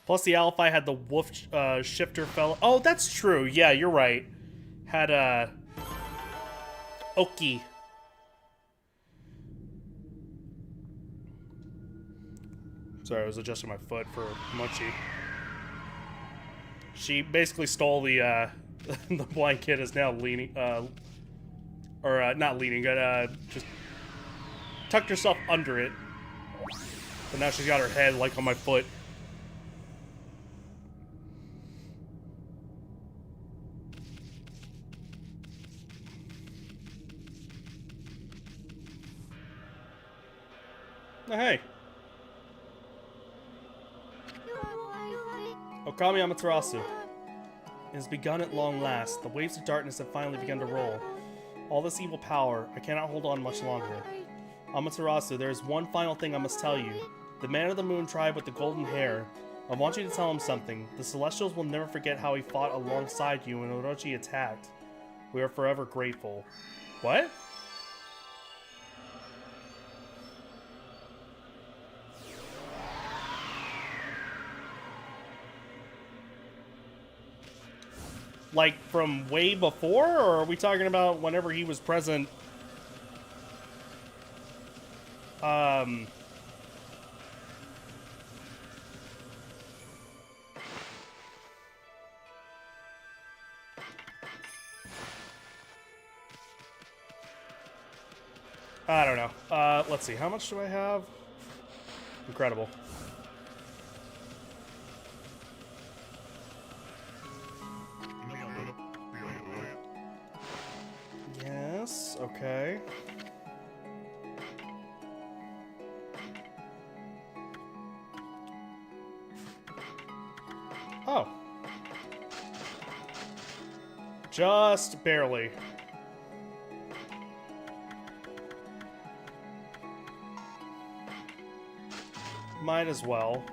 Speaker 1: Plus the Alphi had the wolf shifter fellow. Oh, that's true. Yeah, you're right. Had Oki. Sorry, I was adjusting my foot for Mochi. She basically stole the the blind kid is now leaning or not leaning, just tucked herself under it. But now she's got her head like on my foot. Oh, hey. Okami Amaterasu. It has begun at long last. The waves of darkness have finally begun to roll. All this evil power, I cannot hold on much longer. Amaterasu, there is one final thing I must tell you. The man of the moon tribe with the golden hair. I want you to tell him something. The Celestials will never forget how he fought alongside you when Orochi attacked. We are forever grateful. What? Like, from way before? Or are we talking about whenever he was present? I don't know. Let's see. How much do I have? Incredible. Yes, okay. Oh. Just barely. Might as well.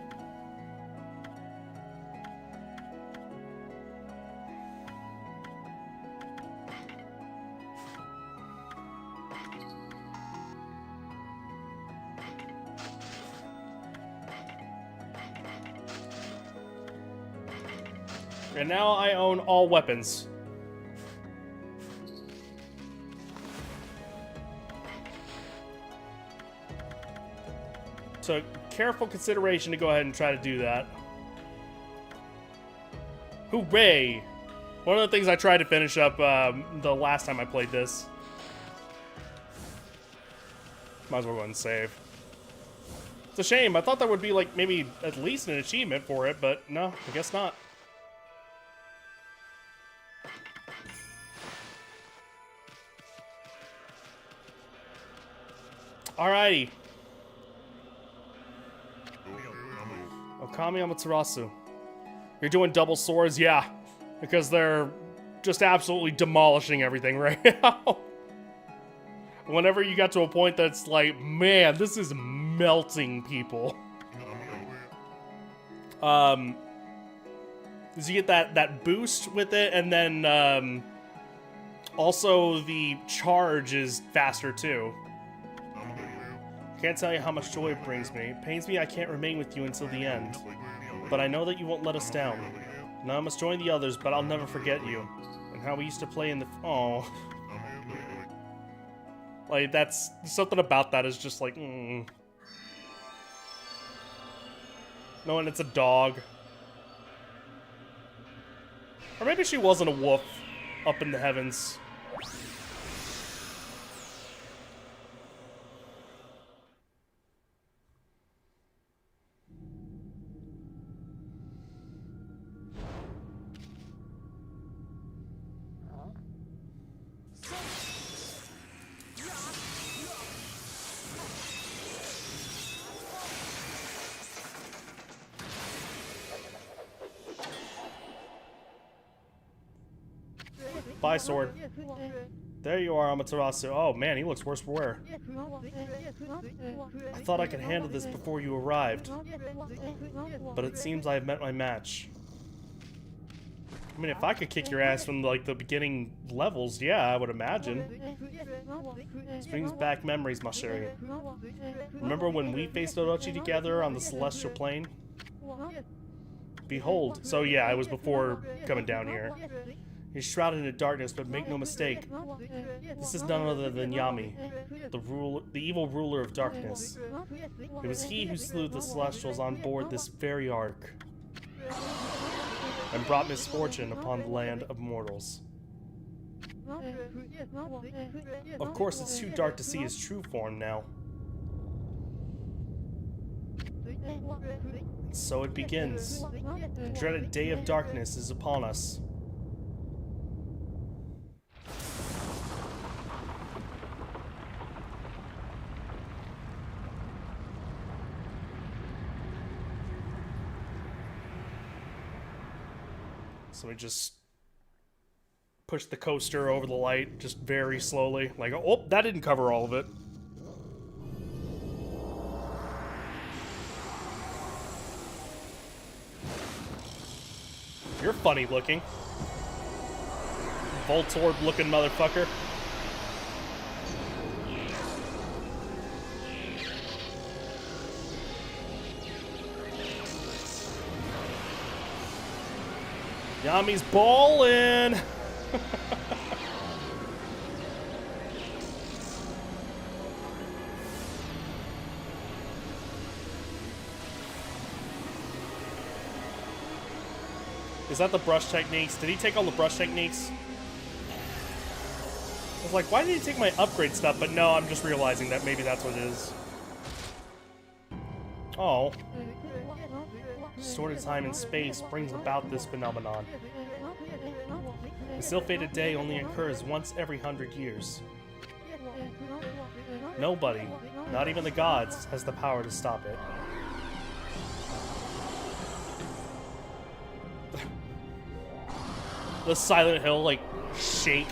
Speaker 1: And now I own all weapons. So, careful consideration to go ahead and try to do that. Hooray! One of the things I tried to finish up the last time I played this. Might as well go ahead and save. It's a shame. I thought there would be, like, maybe at least an achievement for it, but no, I guess not. Alrighty. Okami Amaterasu. You're doing double swords? Yeah. Because they're just absolutely demolishing everything right now. Whenever you got to a point that's like, man, this is melting people. So you get that boost with it, and then also the charge is faster too. Can't tell you how much joy it brings me. It pains me I can't remain with you until the end. But I know that you won't let us down. Now I must join the others, but I'll never forget you. And how we used to play in the... Oh. Like, that's... Something about that is just like... Knowing it's a dog. Or maybe she wasn't a wolf up in the heavens. Bye, sword. There you are, Amaterasu. Oh man, he looks worse for wear. I thought I could handle this before you arrived. But it seems I have met my match. I mean, if I could kick your ass from, like, the beginning levels, yeah, I would imagine. This brings back memories, ma chérie. Remember when we faced Orochi together on the celestial plane? Behold. So yeah, it was before coming down here. He's shrouded in darkness, but make no mistake. This is none other than Yami, the evil ruler of darkness. It was he who slew the Celestials on board this very ark, and brought misfortune upon the land of mortals. Of course, it's too dark to see his true form now. And so it begins. The dreaded day of darkness is upon us. So we just push the coaster over the light, just very slowly. Like, oh, that didn't cover all of it. You're funny looking. Voltorb looking motherfucker. Yami's ballin'! Is that the brush techniques? Did he take all the brush techniques? I was like, why did he take my upgrade stuff? But no, I'm just realizing that maybe that's what it is. Oh. Distorted time and space brings about this phenomenon. The ill-fated day only occurs once every 100 years. Nobody, not even the gods, has the power to stop it. The Silent Hill, like, shake.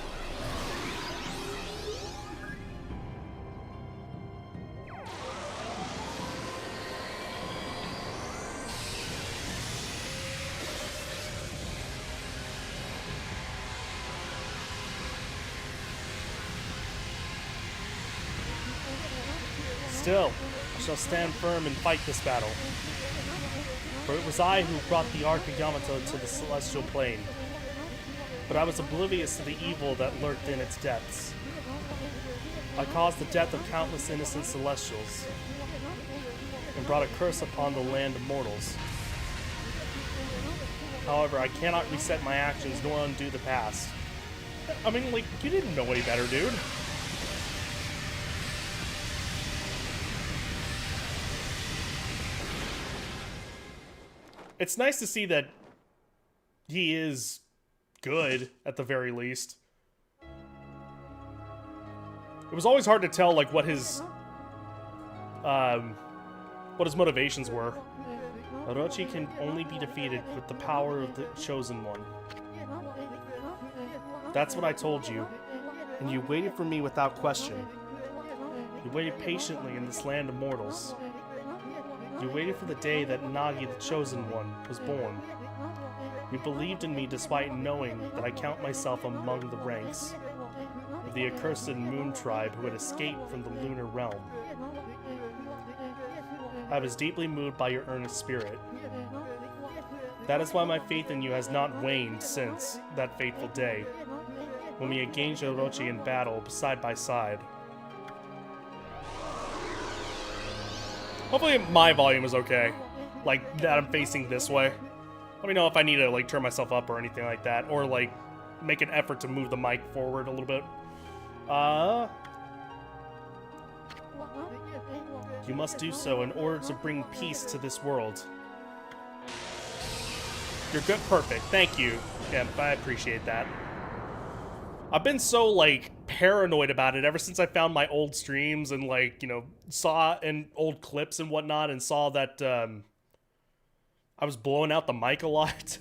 Speaker 1: Still, I shall stand firm and fight this battle. For it was I who brought the Ark of Yamato to the celestial plane. But I was oblivious to the evil that lurked in its depths. I caused the death of countless innocent celestials, and brought a curse upon the land of mortals. However, I cannot reset my actions nor undo the past. I mean, like, you didn't know any better, dude. It's nice to see that he is good, at the very least. It was always hard to tell, like, what his motivations were. Orochi can only be defeated with the power of the Chosen One. That's what I told you, and you waited for me without question. You waited patiently in this land of mortals. You waited for the day that Nagi, the Chosen One, was born. You believed in me despite knowing that I count myself among the ranks of the accursed moon tribe who had escaped from the lunar realm. I was deeply moved by your earnest spirit. That is why my faith in you has not waned since that fateful day, when we engaged Orochi in battle side by side. Hopefully my volume is okay, like that I'm facing this way. Let me know if I need to like turn myself up or anything like that, or like make an effort to move the mic forward a little bit. You must do so in order to bring peace to this world. You're good, perfect. Thank you. Yeah, I appreciate that. I've been so like paranoid about it ever since I found my old streams and like, you know, saw in old clips and whatnot and saw that I was blowing out the mic a lot.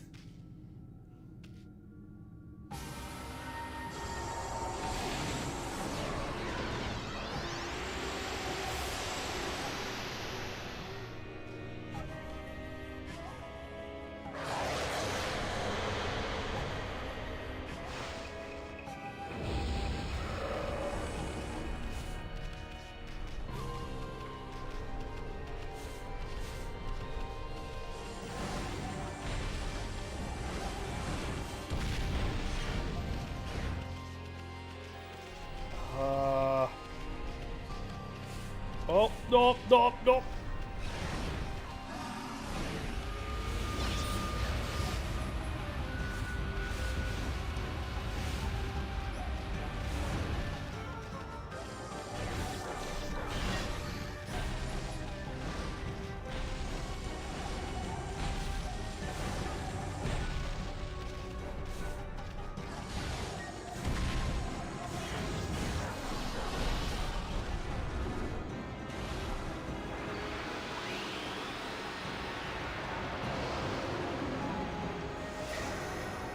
Speaker 1: Oh, no, no, no.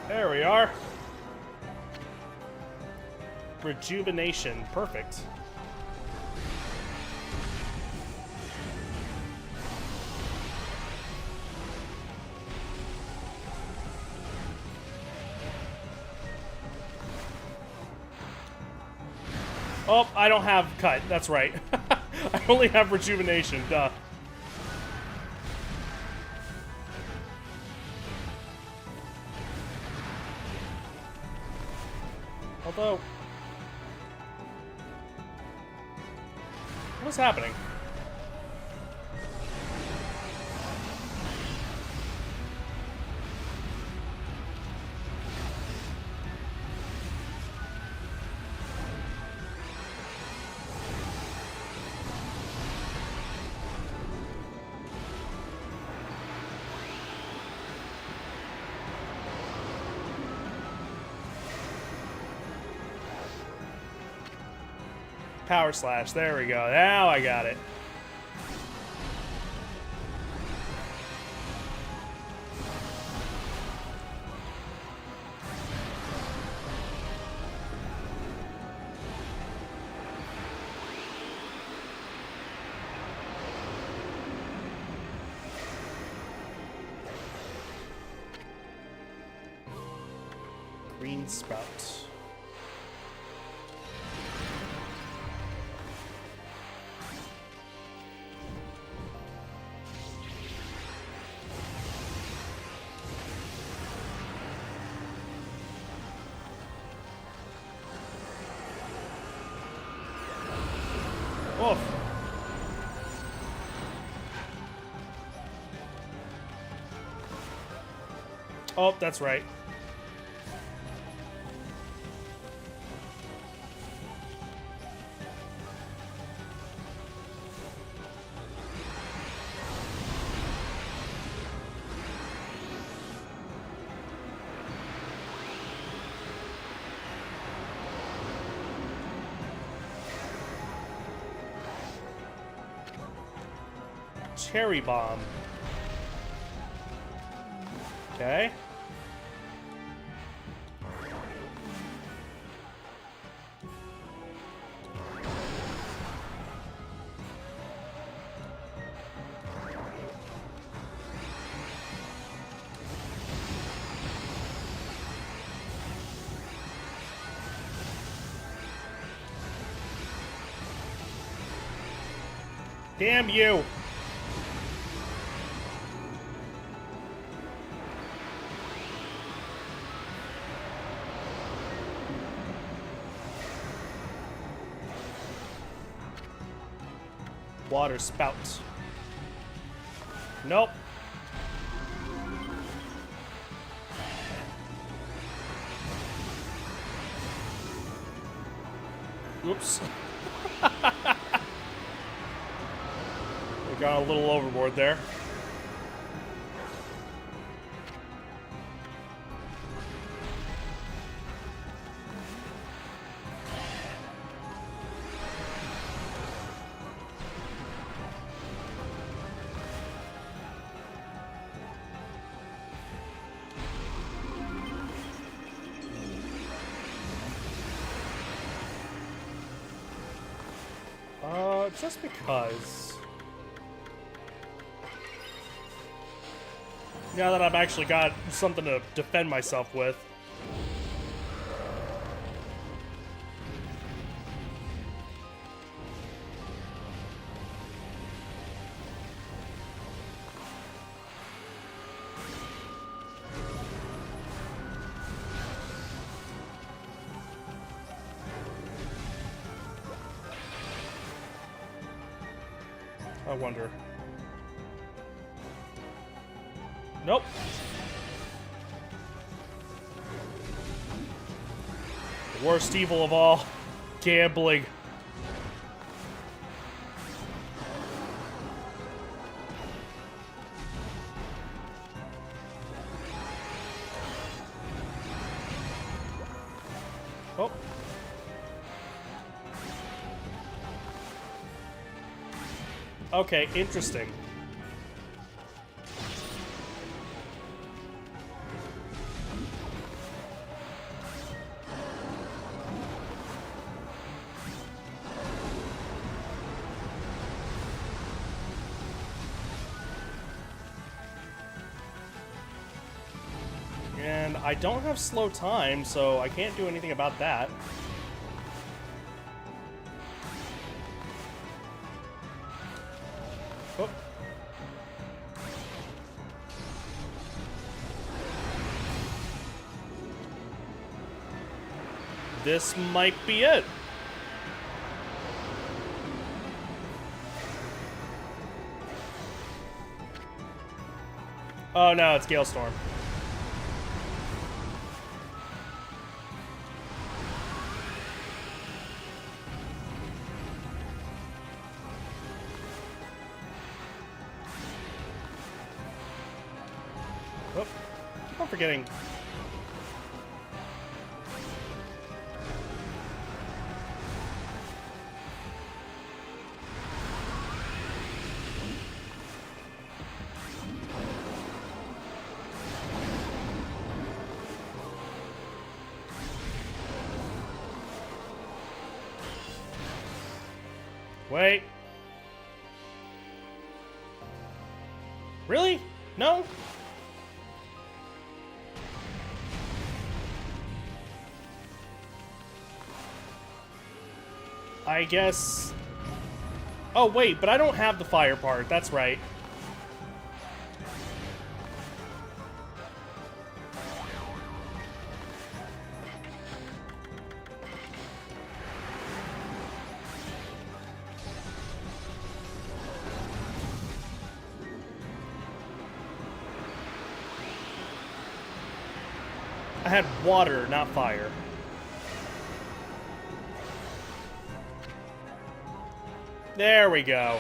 Speaker 1: There we are. Rejuvenation. Perfect. Oh, I don't have cut. That's right. I only have rejuvenation. Duh. Although... What's happening? Power slash, there we go. Now I got it. Green spout. Oof. Oh, that's right. Cherry bomb. Okay. Damn you. Water spout. Nope. Oops. We got a little overboard there. Just because. Now that I've actually got something to defend myself with. I wonder. Nope. The worst evil of all. Gambling. Oh. Okay, interesting. And I don't have slow time, so I can't do anything about that. Oh. this might be it. Oh no, it's Galestorm. Oh, keep on forgetting. Wait. Really? No? I guess... Oh, wait, but I don't have the fire part. That's right. I had water, not fire. There we go.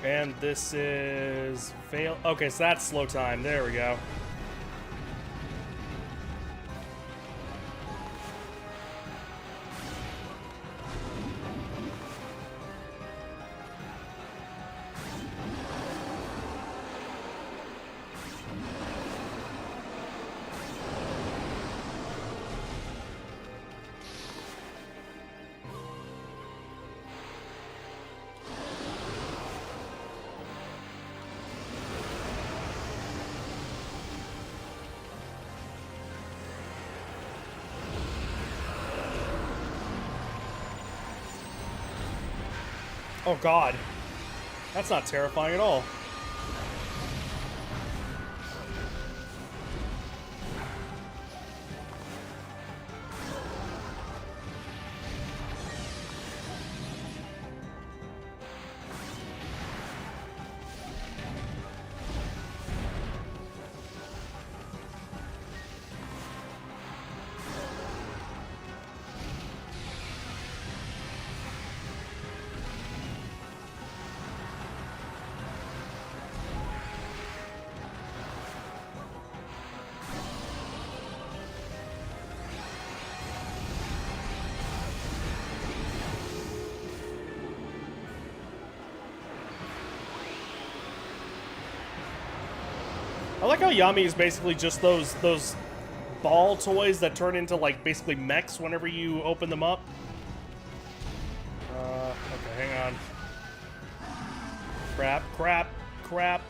Speaker 1: And this is... fail. Okay, so that's slow time. There we go. Oh god. That's not terrifying at all. I like how Yami is basically just those ball toys that turn into, like, basically mechs whenever you open them up. Okay, hang on. Crap, crap, crap.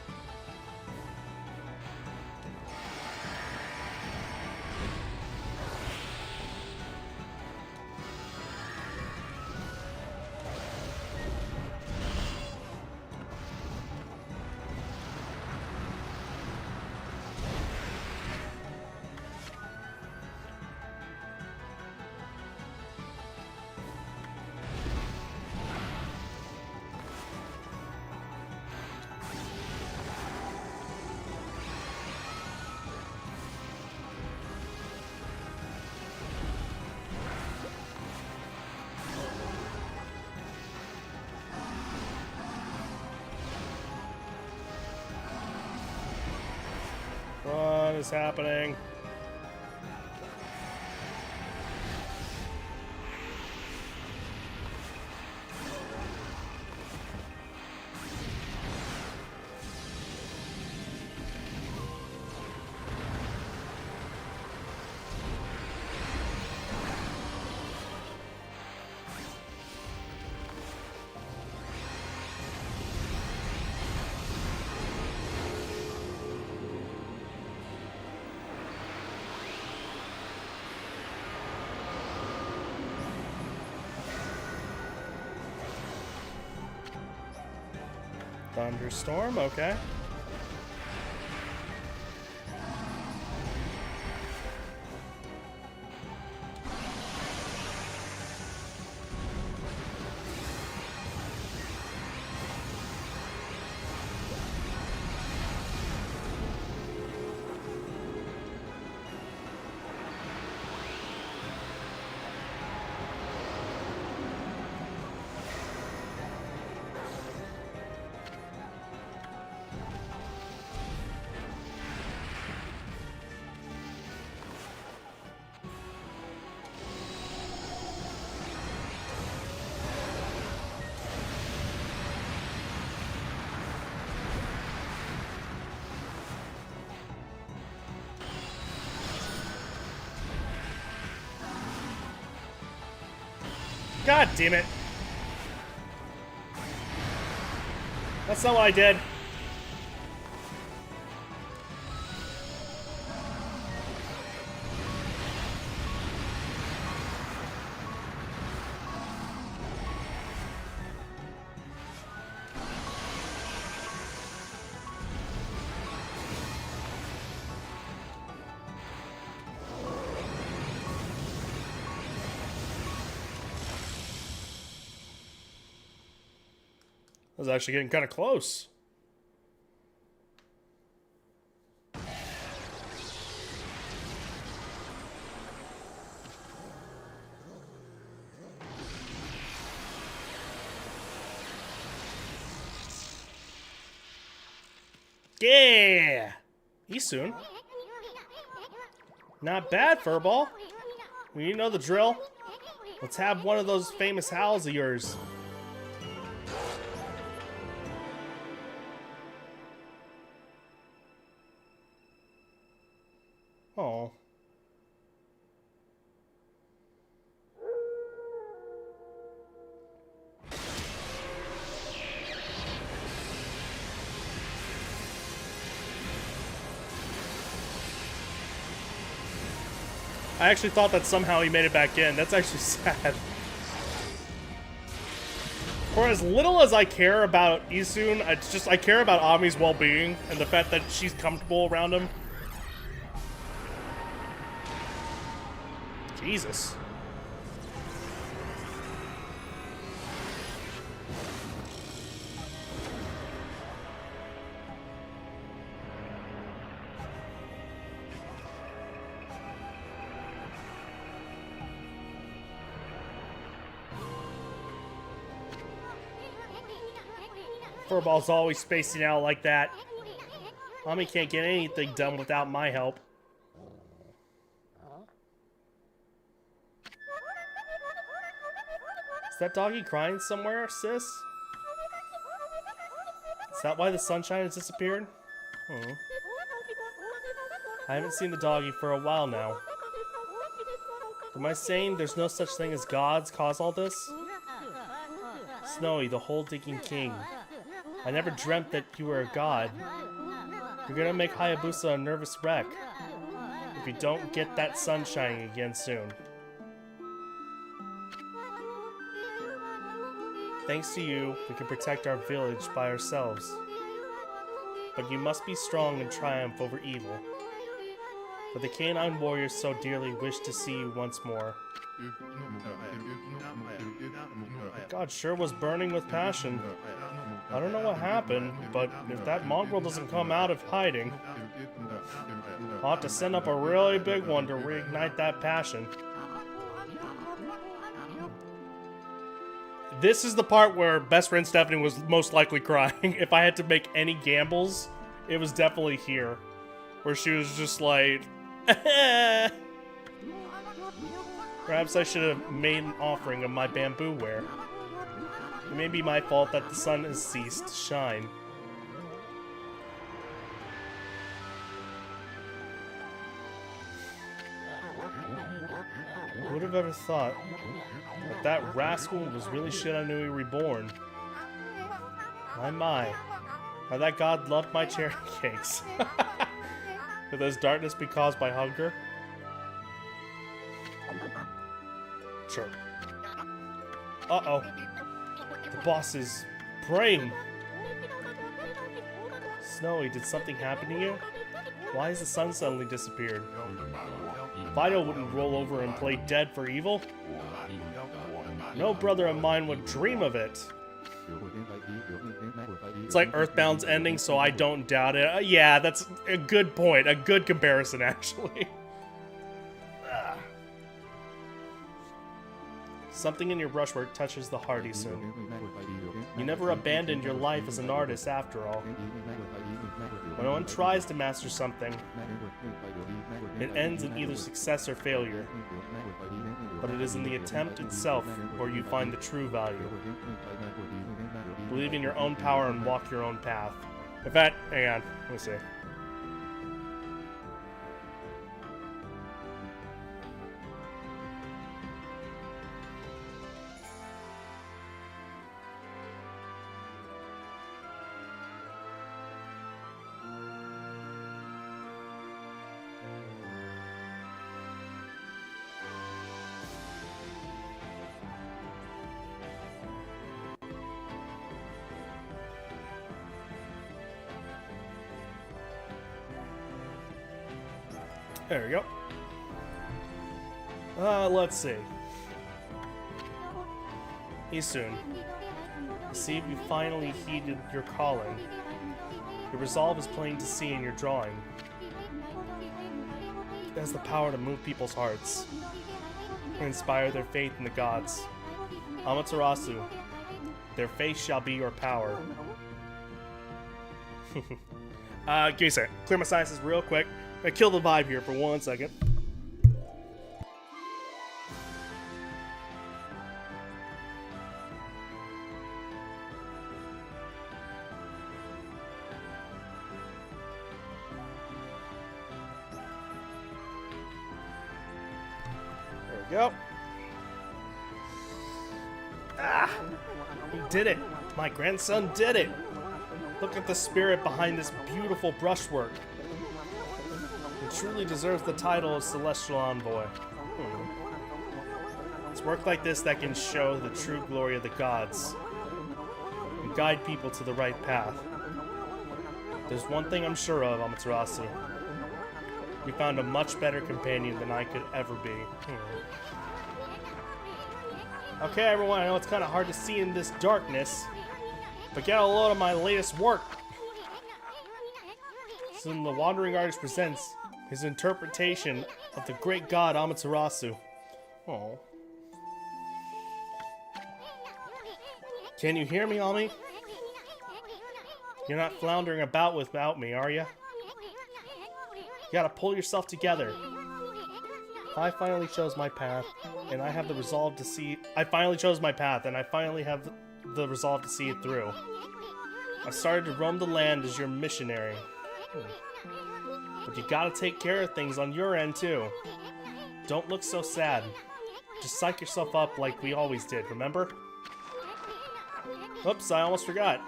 Speaker 1: is happening? Thunderstorm, okay. God damn it. That's not what I did. I was actually getting kind of close. Yeah! You soon. Not bad, Furball. Well, you know the drill. Let's have one of those famous howls of yours. Oh. I actually thought that somehow he made it back in. That's actually sad. For as little as I care about Isun, I care about Ammy's well-being and the fact that she's comfortable around him. Jesus. Furball's always spacing out like that. Ammy can't get anything done without my help. Is that doggy crying somewhere, sis? Is that why the sunshine has disappeared? Hmm. I haven't seen the doggy for a while now. Am I saying there's no such thing as gods cause all this? Snowy, the hole-digging king. I never dreamt that you were a god. You're gonna make Hayabusa a nervous wreck if you don't get that sun shining again soon. Thanks to you, we can protect our village by ourselves. But you must be strong and triumph over evil. For the canine warriors so dearly wish to see you once more. God sure was burning with passion. I don't know what happened, but if that mongrel doesn't come out of hiding, I'll have to send up a really big one to reignite that passion. This is the part where best friend Stephanie was most likely crying. If I had to make any gambles, it was definitely here. where she was just like, perhaps I should have made an offering of my bamboo ware. It may be my fault that the sun has ceased to shine. Who would have ever thought that that rascal was really shit I knew he reborn? My. How that god loved my cherry cakes. Could this darkness be caused by hunger? Sure. Uh-oh. The boss is praying. Snowy, did something happen to you? Why has the sun suddenly disappeared? Fido wouldn't roll over and play dead for evil. No brother of mine would dream of it. It's like Earthbound's ending, so I don't doubt it. Yeah, that's a good point. A good comparison, actually. Something in your brushwork touches the heart, Isun. You never abandoned your life as an artist, after all. When one tries to master something, it ends in either success or failure. But it is in the attempt itself where you find the true value. Believe in your own power and walk your own path. In fact, hang on, let me see. There we go. Let's see. Isun, I see you finally heeded your calling. Your resolve is plain to see in your drawing. It has the power to move people's hearts and inspire their faith in the gods. Amaterasu, their faith shall be your power. Give me a second. Clear my sinuses real quick. I kill the vibe here for 1 second. There we go. Ah! He did it! My grandson did it! Look at the spirit behind this beautiful brushwork. It truly deserves the title of Celestial Envoy. It's work like this that can show the true glory of the gods and guide people to the right path. There's one thing I'm sure of, Amaterasu. You found a much better companion than I could ever be. Okay, everyone, I know it's kind of hard to see in this darkness, but get a load of my latest work. So the Wandering Artist presents his interpretation of the great god Amaterasu. Oh. Can you hear me, Ammy? You're not floundering about without me, are you? You gotta pull yourself together. I finally chose my path, and I have the resolve to see... I finally have the resolve to see it through. I started to roam the land as your missionary. But you gotta take care of things on your end, too. Don't look so sad. Just psych yourself up like we always did, remember? Oops, I almost forgot.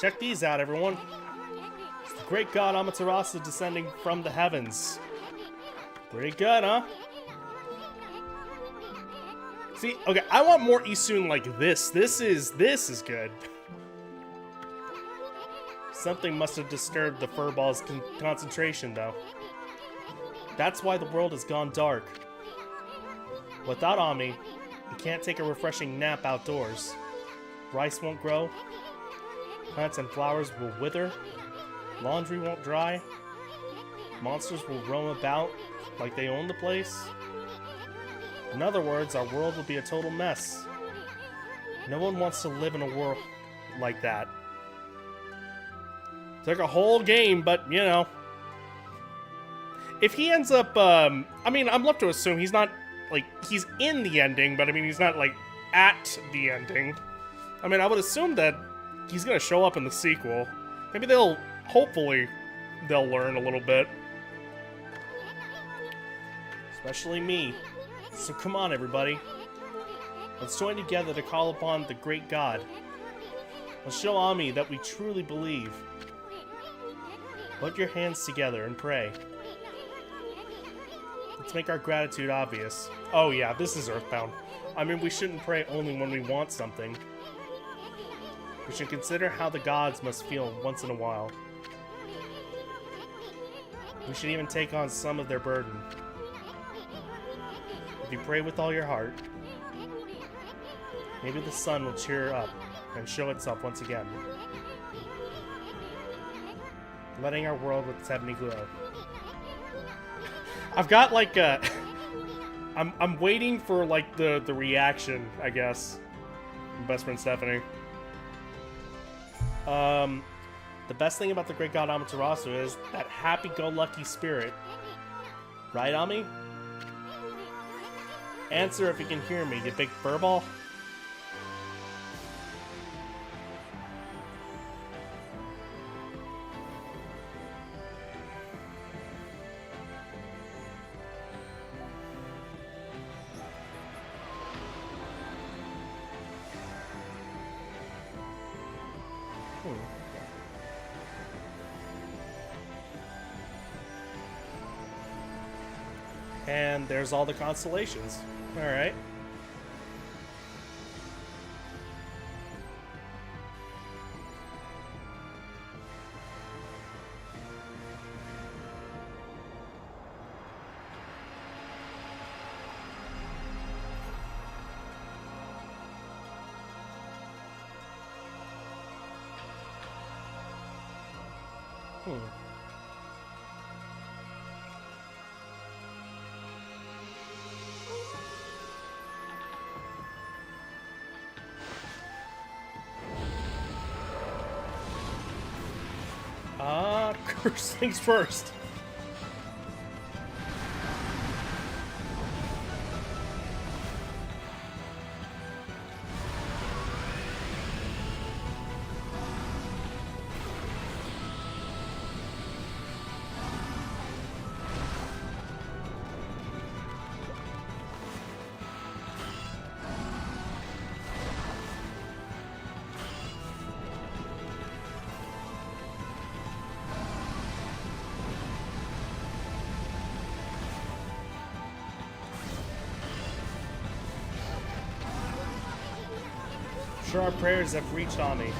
Speaker 1: Check these out, everyone. It's the great god Amaterasu descending from the heavens. Pretty good, huh? See, okay, I want more Isun like this. This is good. Something must have disturbed the furball's concentration, though. That's why the world has gone dark. Without Ammy, you can't take a refreshing nap outdoors. Rice won't grow. Plants and flowers will wither. Laundry won't dry. Monsters will roam about like they own the place. In other words, our world will be a total mess. No one wants to live in a world like that. Took a whole game, but, you know, if he ends up, I mean, I'm left to assume he's not, like, he's in the ending, but I mean, he's not, like, at the ending. I mean, I would assume that he's gonna show up in the sequel. Maybe hopefully, they'll learn a little bit. Especially me. So come on, everybody. Let's join together to call upon the great god. Let's show Ammy that we truly believe. Put your hands together and pray. Let's make our gratitude obvious. Oh yeah, this is Earthbound. I mean, we shouldn't pray only when we want something. We should consider how the gods must feel once in a while. We should even take on some of their burden. If you pray with all your heart, maybe the sun will cheer up and show itself once again, letting our world with its heavenly glow. I've got like a... I'm waiting for like the reaction, I guess. My best friend Stephanie. The best thing about the great god Amaterasu is that happy-go-lucky spirit. Right, Ammy? Answer if you can hear me, you big furball. And there's all the constellations. Alright. First things first. Sure, our prayers have reached Ammy.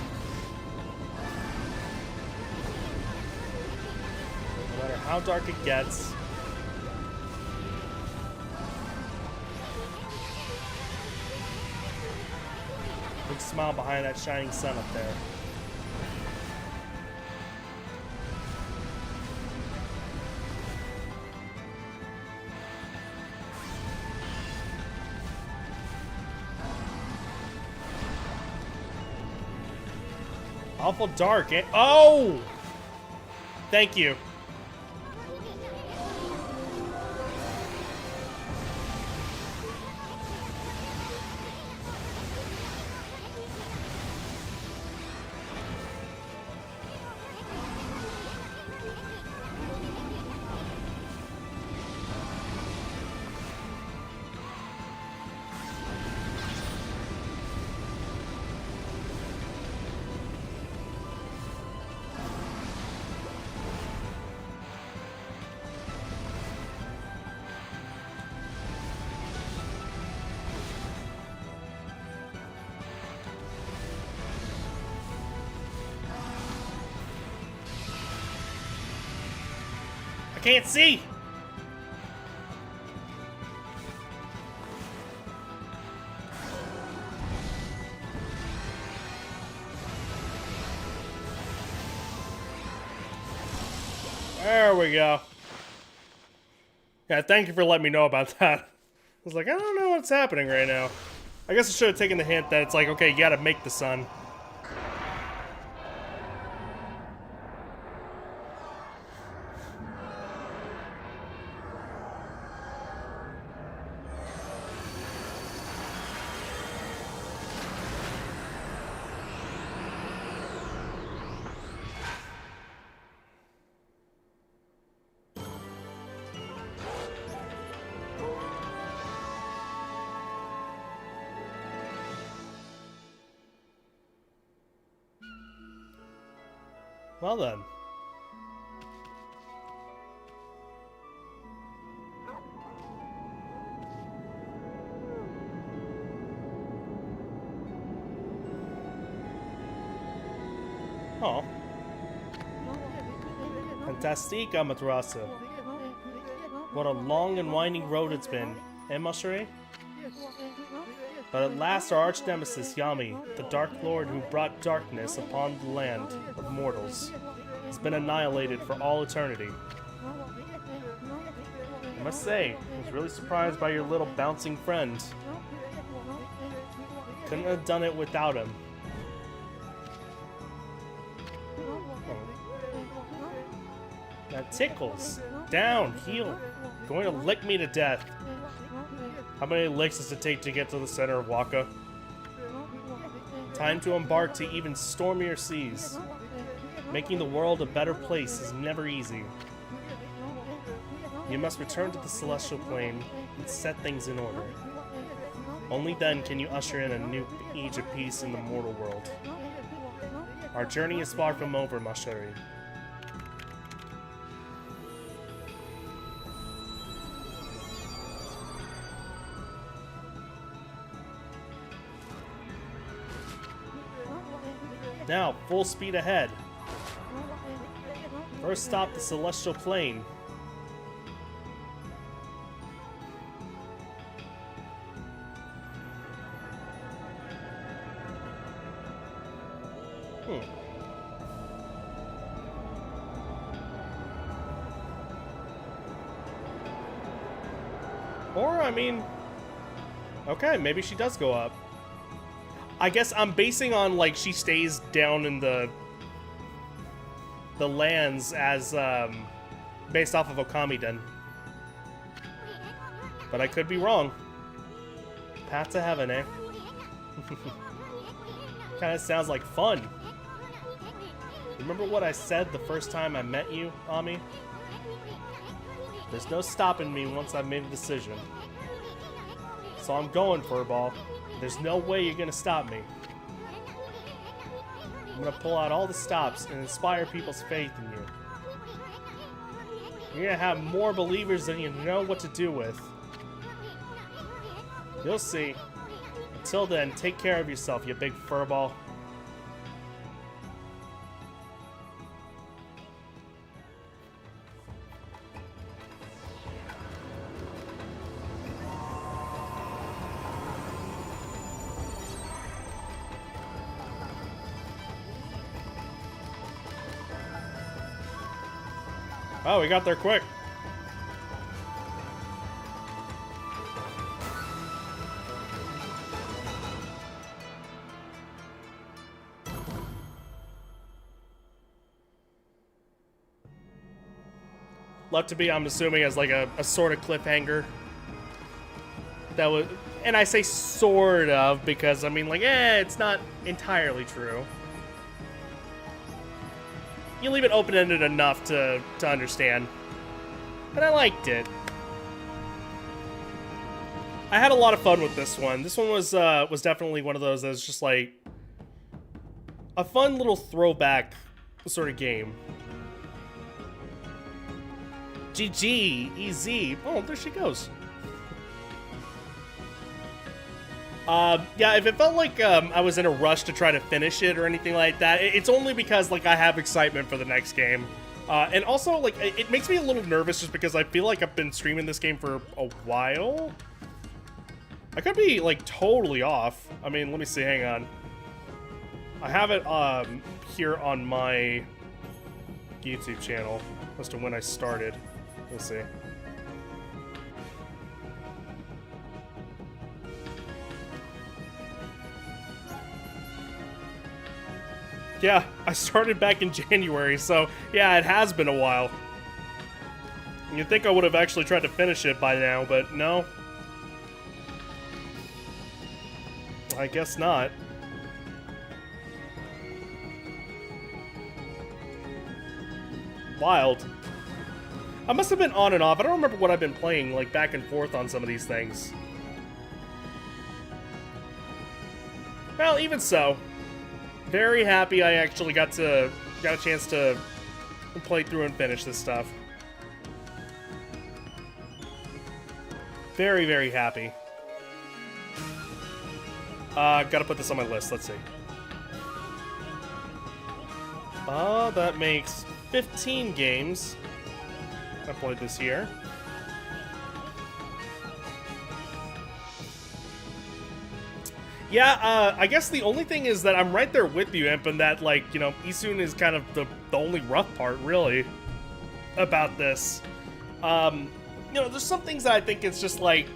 Speaker 1: No matter how dark it gets, big smile behind that shining sun up there. Awful dark, eh? Oh! Thank you. Can't see. There we go. Yeah, thank you for letting me know about that. I was like, I don't know what's happening right now. I guess I should have taken the hint that it's like, okay, you gotta make the sun. Well then. Oh. Fantastique, Amaterasa. What a long and winding road it's been, eh, Mashere? But at last our arch-nemesis, Yami, the Dark Lord who brought darkness upon the land of mortals, has been annihilated for all eternity. I must say, I was really surprised by your little bouncing friend. Couldn't have done it without him. That tickles. Down, heal. Going to lick me to death. How many licks does it take to get to the center of Waka? Time to embark to even stormier seas. Making the world a better place is never easy. You must return to the celestial plane and set things in order. Only then can you usher in a new age of peace in the mortal world. Our journey is far from over, Mashere. Now, full speed ahead. First stop, the celestial plane. Or, I mean... Okay, maybe she does go up. I guess I'm basing on, like, she stays down in the lands as, based off of Okami then. But I could be wrong. Path to heaven, eh? Kinda sounds like fun. Remember what I said the first time I met you, Ammy? There's no stopping me once I've made a decision. So I'm going, Furball. There's no way you're gonna stop me. I'm gonna pull out all the stops and inspire people's faith in you. You're gonna have more believers than you know what to do with. You'll see. Until then, take care of yourself, you big furball. Oh, we got there quick. Left to be, I'm assuming, as like a sort of cliffhanger. That was, and I say sort of because I mean, like, it's not entirely true. You leave it open-ended enough to understand. But I liked it. I had a lot of fun with this one. This one was definitely one of those that was just like a fun little throwback sort of game. GG, easy. Oh, there she goes. Yeah, if it felt like I was in a rush to try to finish it or anything like that, it's only because like I have excitement for the next game. And also, like, it makes me a little nervous just because I feel like I've been streaming this game for a while. I could be, like, totally off. I mean, let me see, hang on. I have it here on my YouTube channel as to when I started. Let's see. Yeah, I started back in January, so yeah, it has been a while. You'd think I would have actually tried to finish it by now, but no. I guess not. Wild. I must have been on and off. I don't remember what I've been playing, like, back and forth on some of these things. Well, even so. Very happy I actually got to got a chance to play through and finish this stuff. Very, very happy. Gotta put this on my list. Let's see. That makes 15 games I played this year. Yeah, I guess the only thing is that I'm right there with you, Imp, and that, like, you know, Isun is kind of the only rough part, really, about this. You know, there's some things that I think it's just like,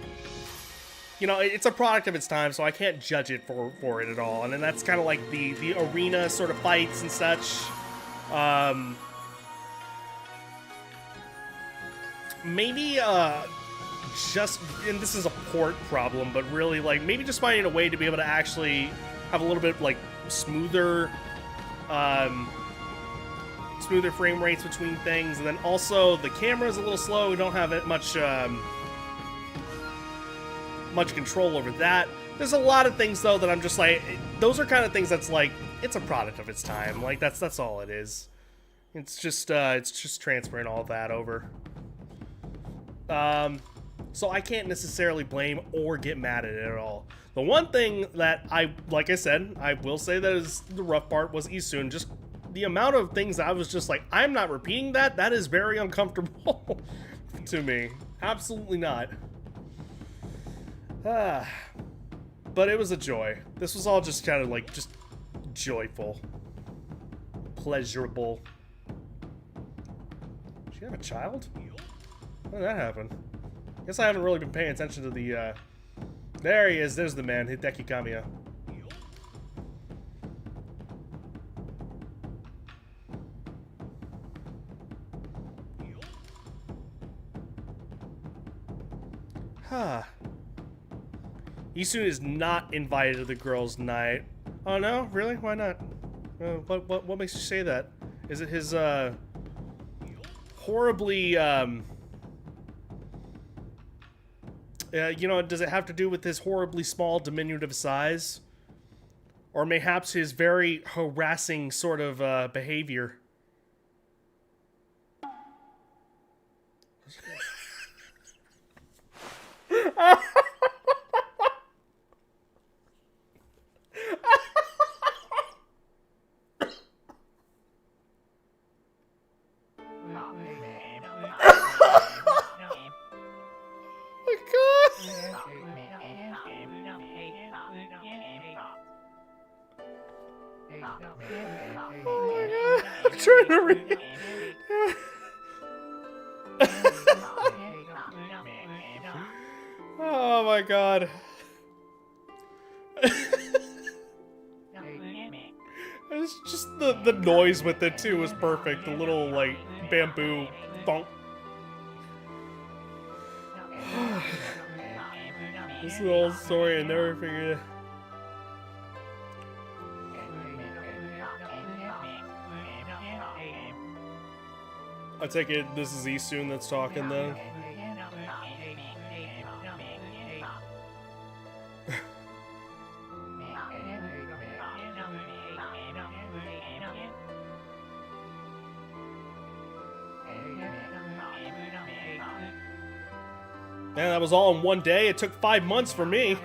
Speaker 1: you know, it's a product of its time, so I can't judge it for it at all. And then that's kind of like the arena sort of fights and such. Maybe, just, and this is a port problem, but really, like, maybe just finding a way to be able to actually have a little bit, like, smoother frame rates between things, and then also the camera's a little slow. We don't have it much control over that. There's a lot of things though that I'm just like, those are kind of things that's like, it's a product of its time. Like that's all it is. It's just transferring all that over. So I can't necessarily blame or get mad at it at all. The one thing that like I said, I will say that is the rough part was Isun. Just the amount of things that I was just like, I'm not repeating that. That is very uncomfortable to me. Absolutely not. But it was a joy. This was all just kind of like, just joyful. Pleasurable. Did she have a child? How did that happen? Guess I haven't really been paying attention to the, There he is. There's the man. Hideki Kamiya. Huh. Isun is not invited to the girls' night. Oh no? Really? Why not? What makes you say that? Is it his horribly you know, does it have to do with his horribly small diminutive size? Or mayhaps his very harassing sort of behavior? Trying to read. Oh my god. It's just the noise with it too was perfect. The little like bamboo thunk. This is an old story, I never figured it. I take it this is Isun that's talking then. Man, that was all in one day. It took 5 months for me.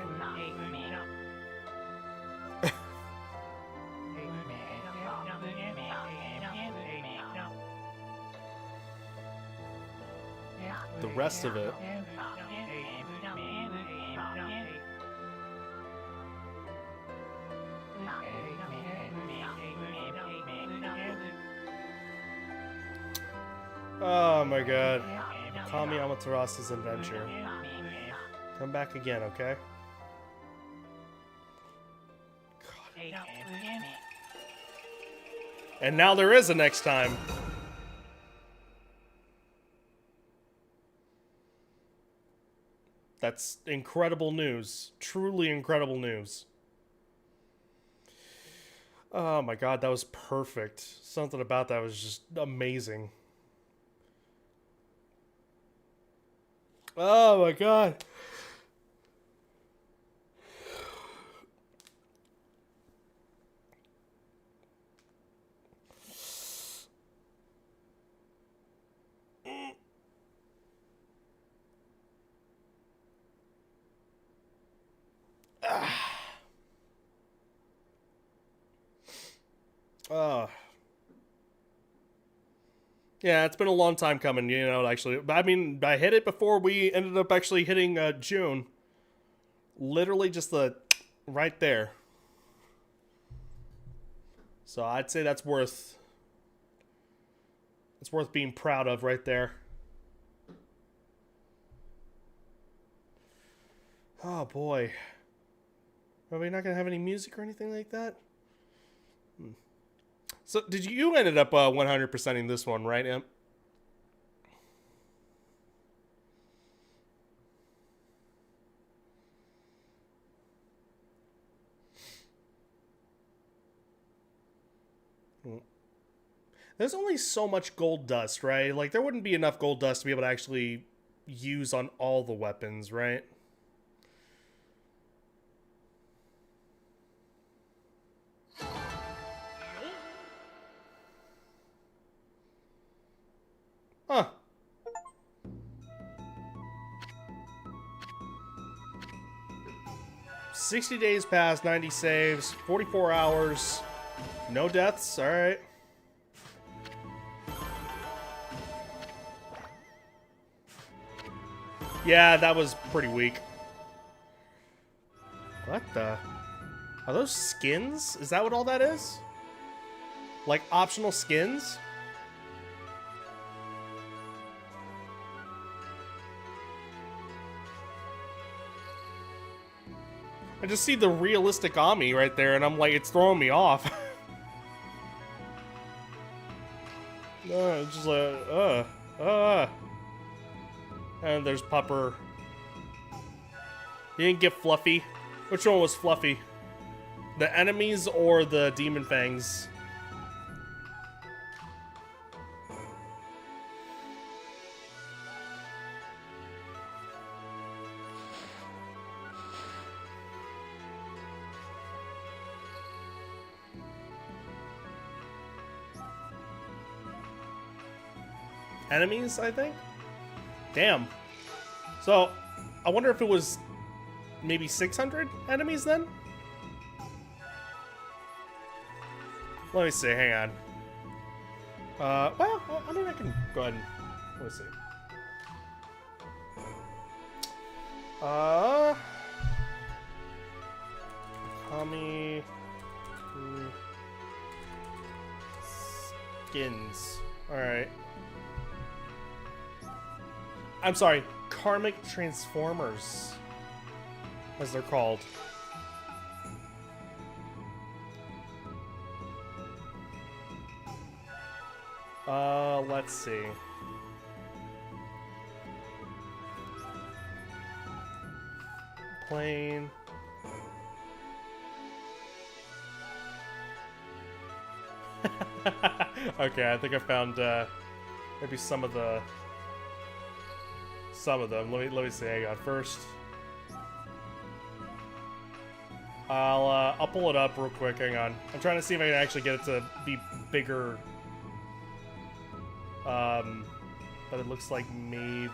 Speaker 1: The rest of it. Oh my god. Okami Amaterasu's adventure. Come back again, okay? God. And now there is a next time. That's incredible news. Truly incredible news. Oh my god, that was perfect. Something about that was just amazing. Oh my god. Uh, yeah, it's been a long time coming, you know, actually. I mean, I hit it before we ended up actually hitting June. Literally just the right there. So I'd say that's worth it's worth being proud of right there. Oh boy. Are we not gonna have any music or anything like that? So did you ended up 100%ing this one, right, Imp? There's only so much gold dust, right? Like, there wouldn't be enough gold dust to be able to actually use on all the weapons, right? Huh. $60 days past, 90 saves, 44 hours, no deaths, alright. Yeah, that was pretty weak. What the? Are those skins? Is that what all that is? Like optional skins? I just see the realistic Ammy right there, and I'm like, it's throwing me off. No, it's just like, And there's Pupper. You didn't get Fluffy. Which one was Fluffy? The enemies or the Demon Fangs? Enemies, I think? Damn. So, I wonder if it was maybe 600 enemies then? Let me see, hang on. Well, I mean, I can go ahead and, let's see. Okami skins. Alright. I'm sorry, Karmic Transformers, as they're called. Let's see. Plane. Okay, I think I found maybe some of them. Let me see. Hang on. First, I'll pull it up real quick. Hang on. I'm trying to see if I can actually get it to be bigger. But it looks like maybe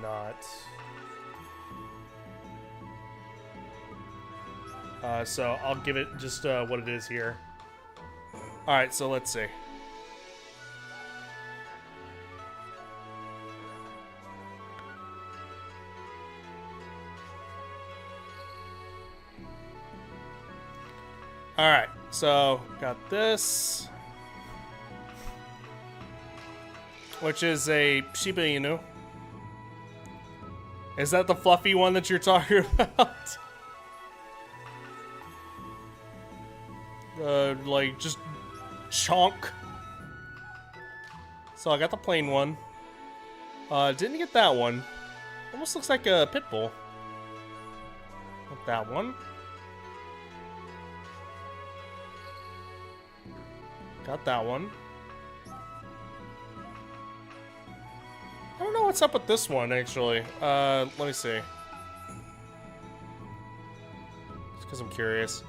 Speaker 1: not. So I'll give it just what it is here. All right. So let's see. Alright, so got this, which is a Shiba Inu. Is that the fluffy one that you're talking about? Like, just chonk. So I got the plain one. Didn't get that one. Almost looks like a pit bull. Not that one. Got that one. I don't know what's up with this one, actually. Let me see. Just because I'm curious.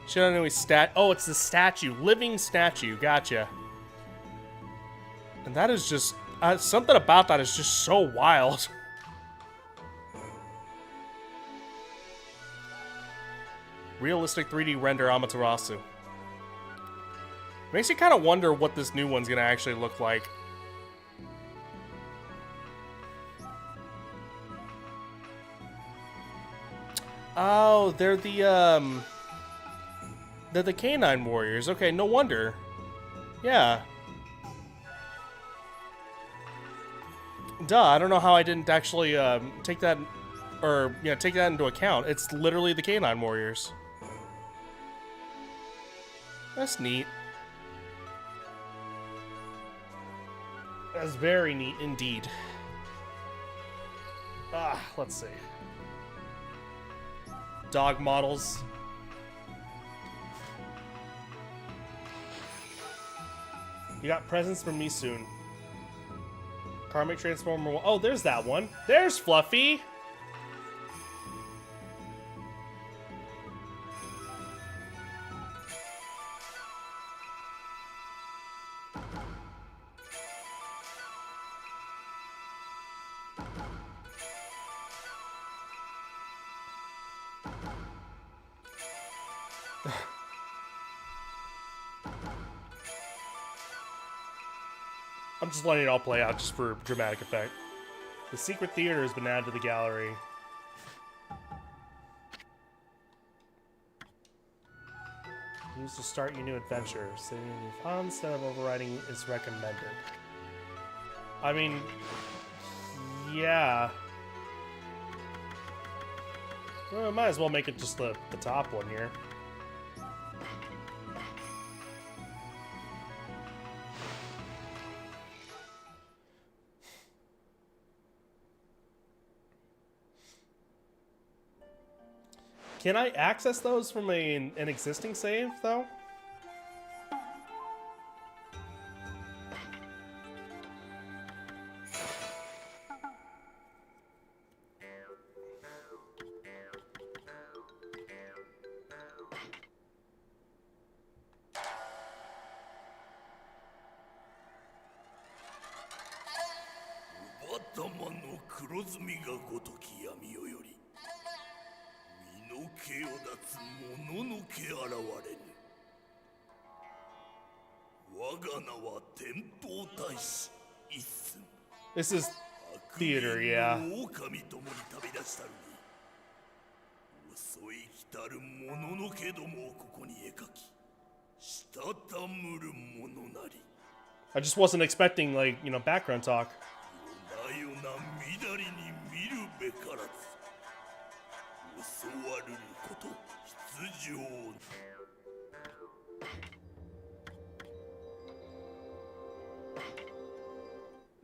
Speaker 1: Should I know his stat? Oh, it's the statue. Living statue. Gotcha. And that is just... something about that is just so wild. Realistic 3D render Amaterasu. Makes you kind of wonder what this new one's gonna actually look like. Oh, they're the canine warriors. Okay, no wonder. Yeah. Duh, I don't know how I didn't actually take that, or take that into account. It's literally the canine warriors. That's neat. That's very neat indeed. Let's see. Dog models. You got presents from me soon. Karmic Transformer. Oh, there's that one. There's Fluffy. I'm just letting it all play out just for dramatic effect. The secret theater has been added to the gallery. Use to start your new adventure. Saving your fun instead of overriding is recommended. I mean, yeah. Well, might as well make it just the top one here. Can I access those from an existing save, though? This is theater, yeah. I just wasn't expecting, like, background talk.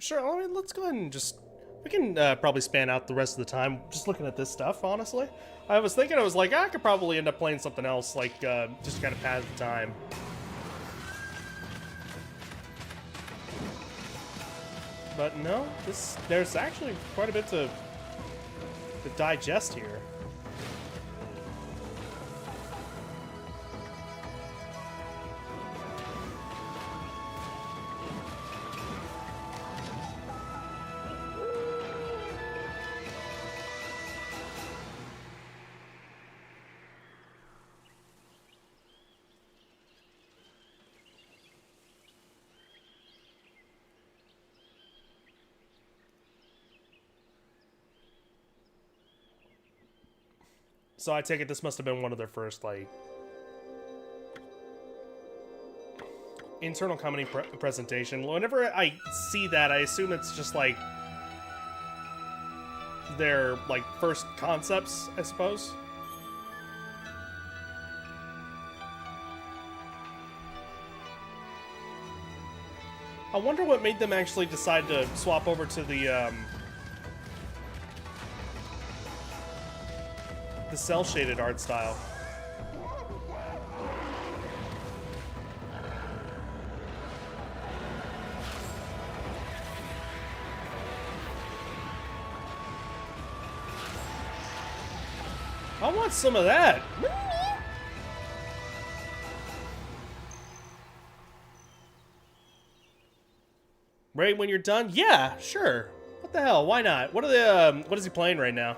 Speaker 1: Sure, I mean, let's go ahead and we can probably span out the rest of the time just looking at this stuff, honestly. I was thinking, I could probably end up playing something else, like, just kind of pass the time. But no, there's actually quite a bit to digest here. So I take it this must have been one of their first, like, internal company presentation. Whenever I see that, I assume it's just, like, their, like, first concepts, I suppose. I wonder what made them actually decide to swap over to the cel-shaded art style. I want some of that. Right when you're done? Yeah, sure. What the hell? Why not? What is he playing right now?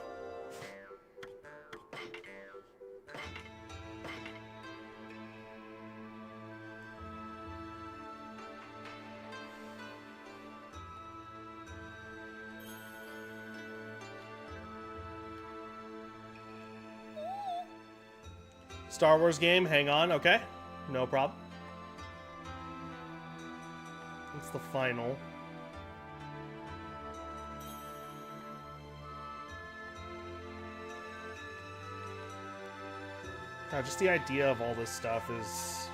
Speaker 1: Star Wars game, hang on, okay. No problem. It's the final. Just the idea of all this stuff is...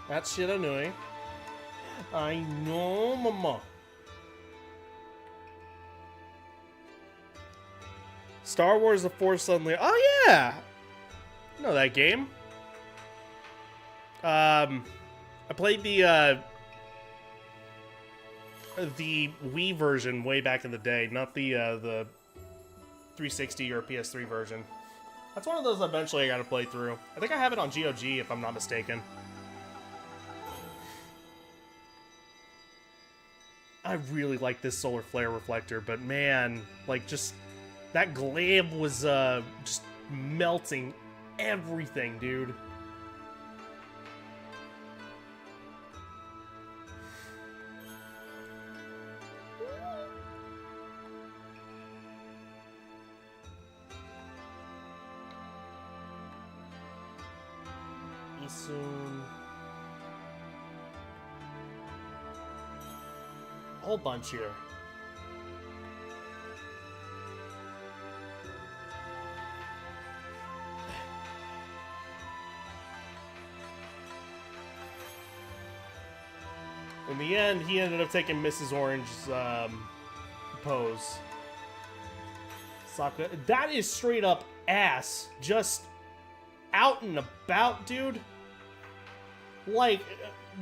Speaker 1: That shit annoying. I know, mama. Star Wars The Force Unleashed. Oh, yeah! I know that game. I played the Wii version way back in the day, not the 360 or PS3 version. That's one of those eventually I gotta play through. I think I have it on GOG, if I'm not mistaken. I really like this solar flare reflector, but man, like, just that glaive was just melting everything, dude. Soon. A whole bunch here. In the end, he ended up taking Mrs. Orange's pose. Sokka. That is straight up ass. Just out and about, dude. Like,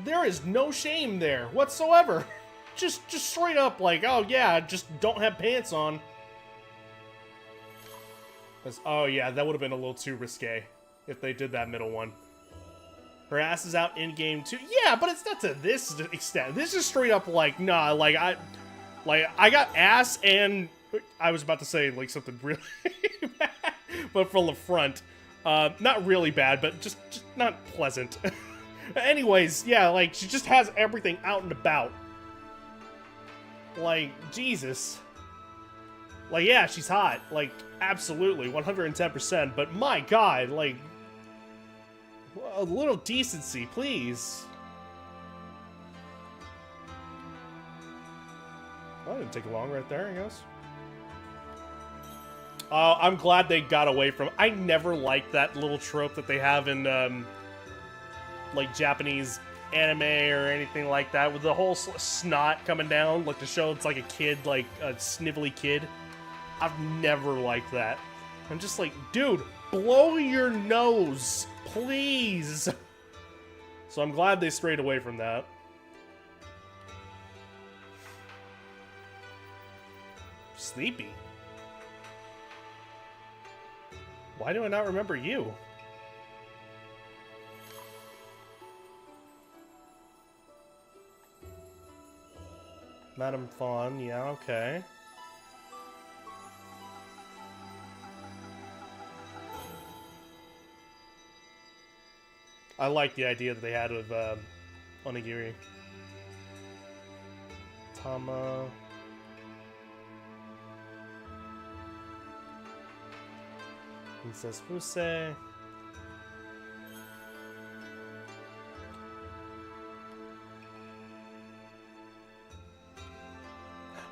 Speaker 1: there is no shame there whatsoever. Just straight up like, oh yeah, just don't have pants on. Oh yeah, that would have been a little too risque if they did that middle one. Her ass is out in game too. Yeah, but it's not to this extent. This is straight up like, nah, like I got ass and I was about to say like something really bad, but from the front. Not really bad, but just not pleasant. Anyways, yeah, like, she just has everything out and about. Like, Jesus. Like, yeah, she's hot. Like, absolutely, 110%. But my God, like, a little decency, please. Well, that didn't take long right there, I guess. I'm glad they got away from... I never liked that little trope that they have in, like, Japanese anime or anything like that, with the whole snot coming down, like, to show it's like a kid, like, a snivelly kid. I've never liked that. I'm just like, dude, blow your nose, please! So I'm glad they strayed away from that. Sleepy. Why do I not remember you? Madame Fawn, yeah, okay. I like the idea that they had with Onigiri. Tama. Princess Fuse.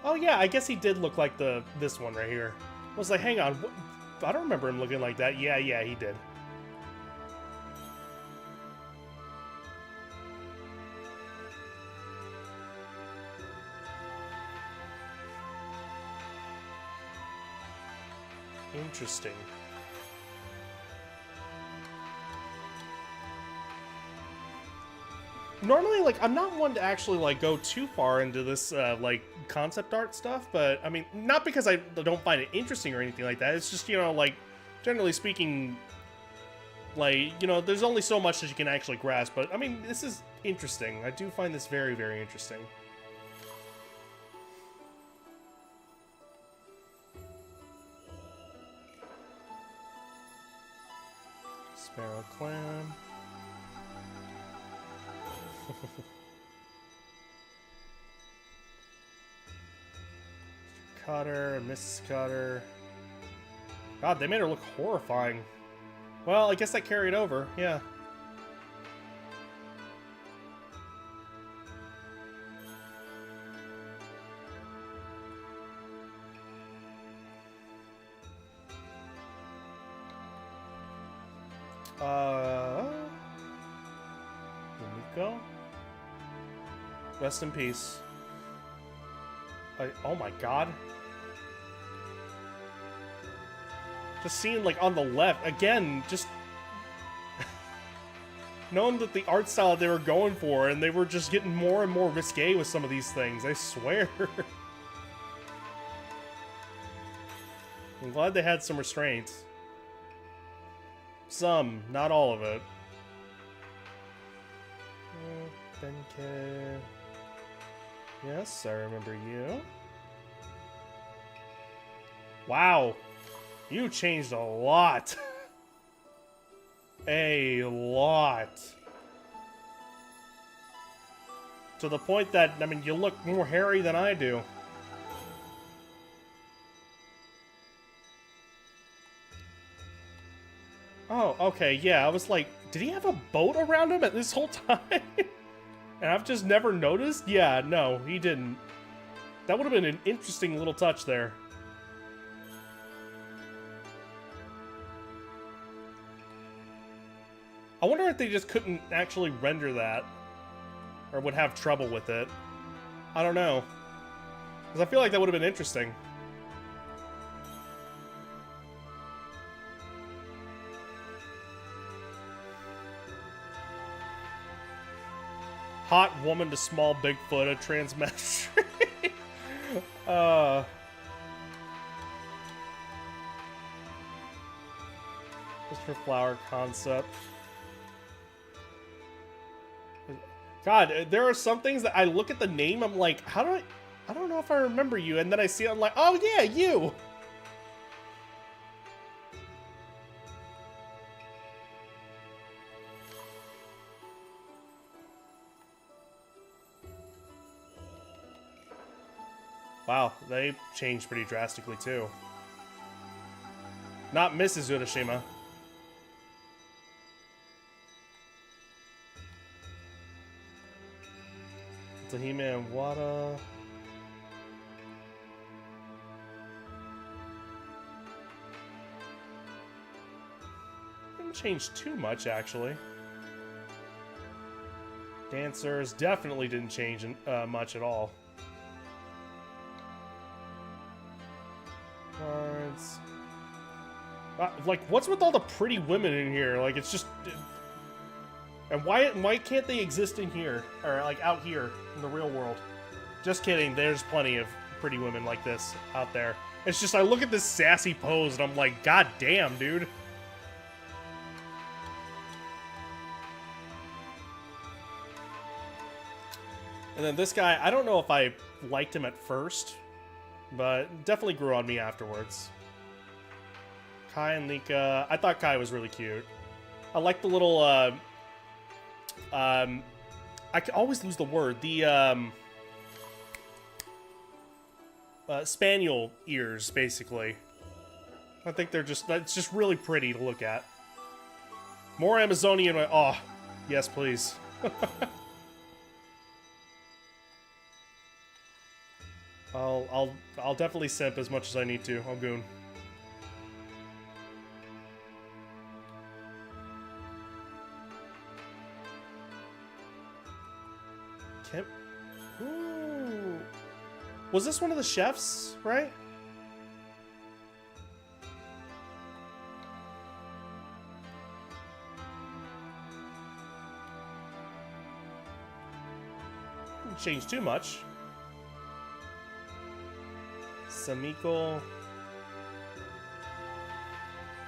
Speaker 1: Oh yeah, I guess he did look like this one right here. I was like, hang on, I don't remember him looking like that. Yeah, he did. Interesting. Normally, like, I'm not one to actually, like, go too far into this, like, concept art stuff, but, I mean, not because I don't find it interesting or anything like that, it's just, you know, like, generally speaking, like, you know, there's only so much that you can actually grasp, but, I mean, this is interesting. I do find this very, very interesting. Sparrow Clan. Cutter, Mrs. Cutter. God, they made her look horrifying. Well, I guess that carried over, yeah. Nico? Rest in peace. Oh my god. Just seeing, like, on the left, again, just... knowing that the art style they were going for, and they were just getting more and more risque with some of these things, I swear. I'm glad they had some restraints. Some, not all of it. Benke. Yes, I remember you. Wow. You changed a lot. A lot. To the point that, I mean, you look more hairy than I do. Oh, okay, yeah, I was like, did he have a boat around him at this whole time? And I've just never noticed? Yeah, no, he didn't. That would have been an interesting little touch there. I wonder if they just couldn't actually render that. Or would have trouble with it. I don't know. Because I feel like that would have been interesting. Hot woman to small Bigfoot, a transmesh. Just for flower concept. God, there are some things that I look at the name, I'm like, how do I don't know if I remember you, and then I see it, I'm like, oh yeah, you! Wow, they changed pretty drastically too. Not Mrs. Urashima. Tahime and Wada. Didn't change too much, actually. Dancers definitely didn't change much at all. Cards. Like, what's with all the pretty women in here? Like, it's just... And why can't they exist in here? Or, like, out here in the real world? Just kidding, there's plenty of pretty women like this out there. It's just, I look at this sassy pose and I'm like, god damn, dude. And then this guy, I don't know if I liked him at first, but definitely grew on me afterwards. Kai and Lika. I thought Kai was really cute. I like the little, I can always lose the word. The, spaniel ears, basically. I think they're just, it's just really pretty to look at. More Amazonian, oh, yes, please. I'll definitely simp as much as I need to. I'll goon. Kim? Ooh. Was this one of the chefs, right? Didn't change too much. Samiko,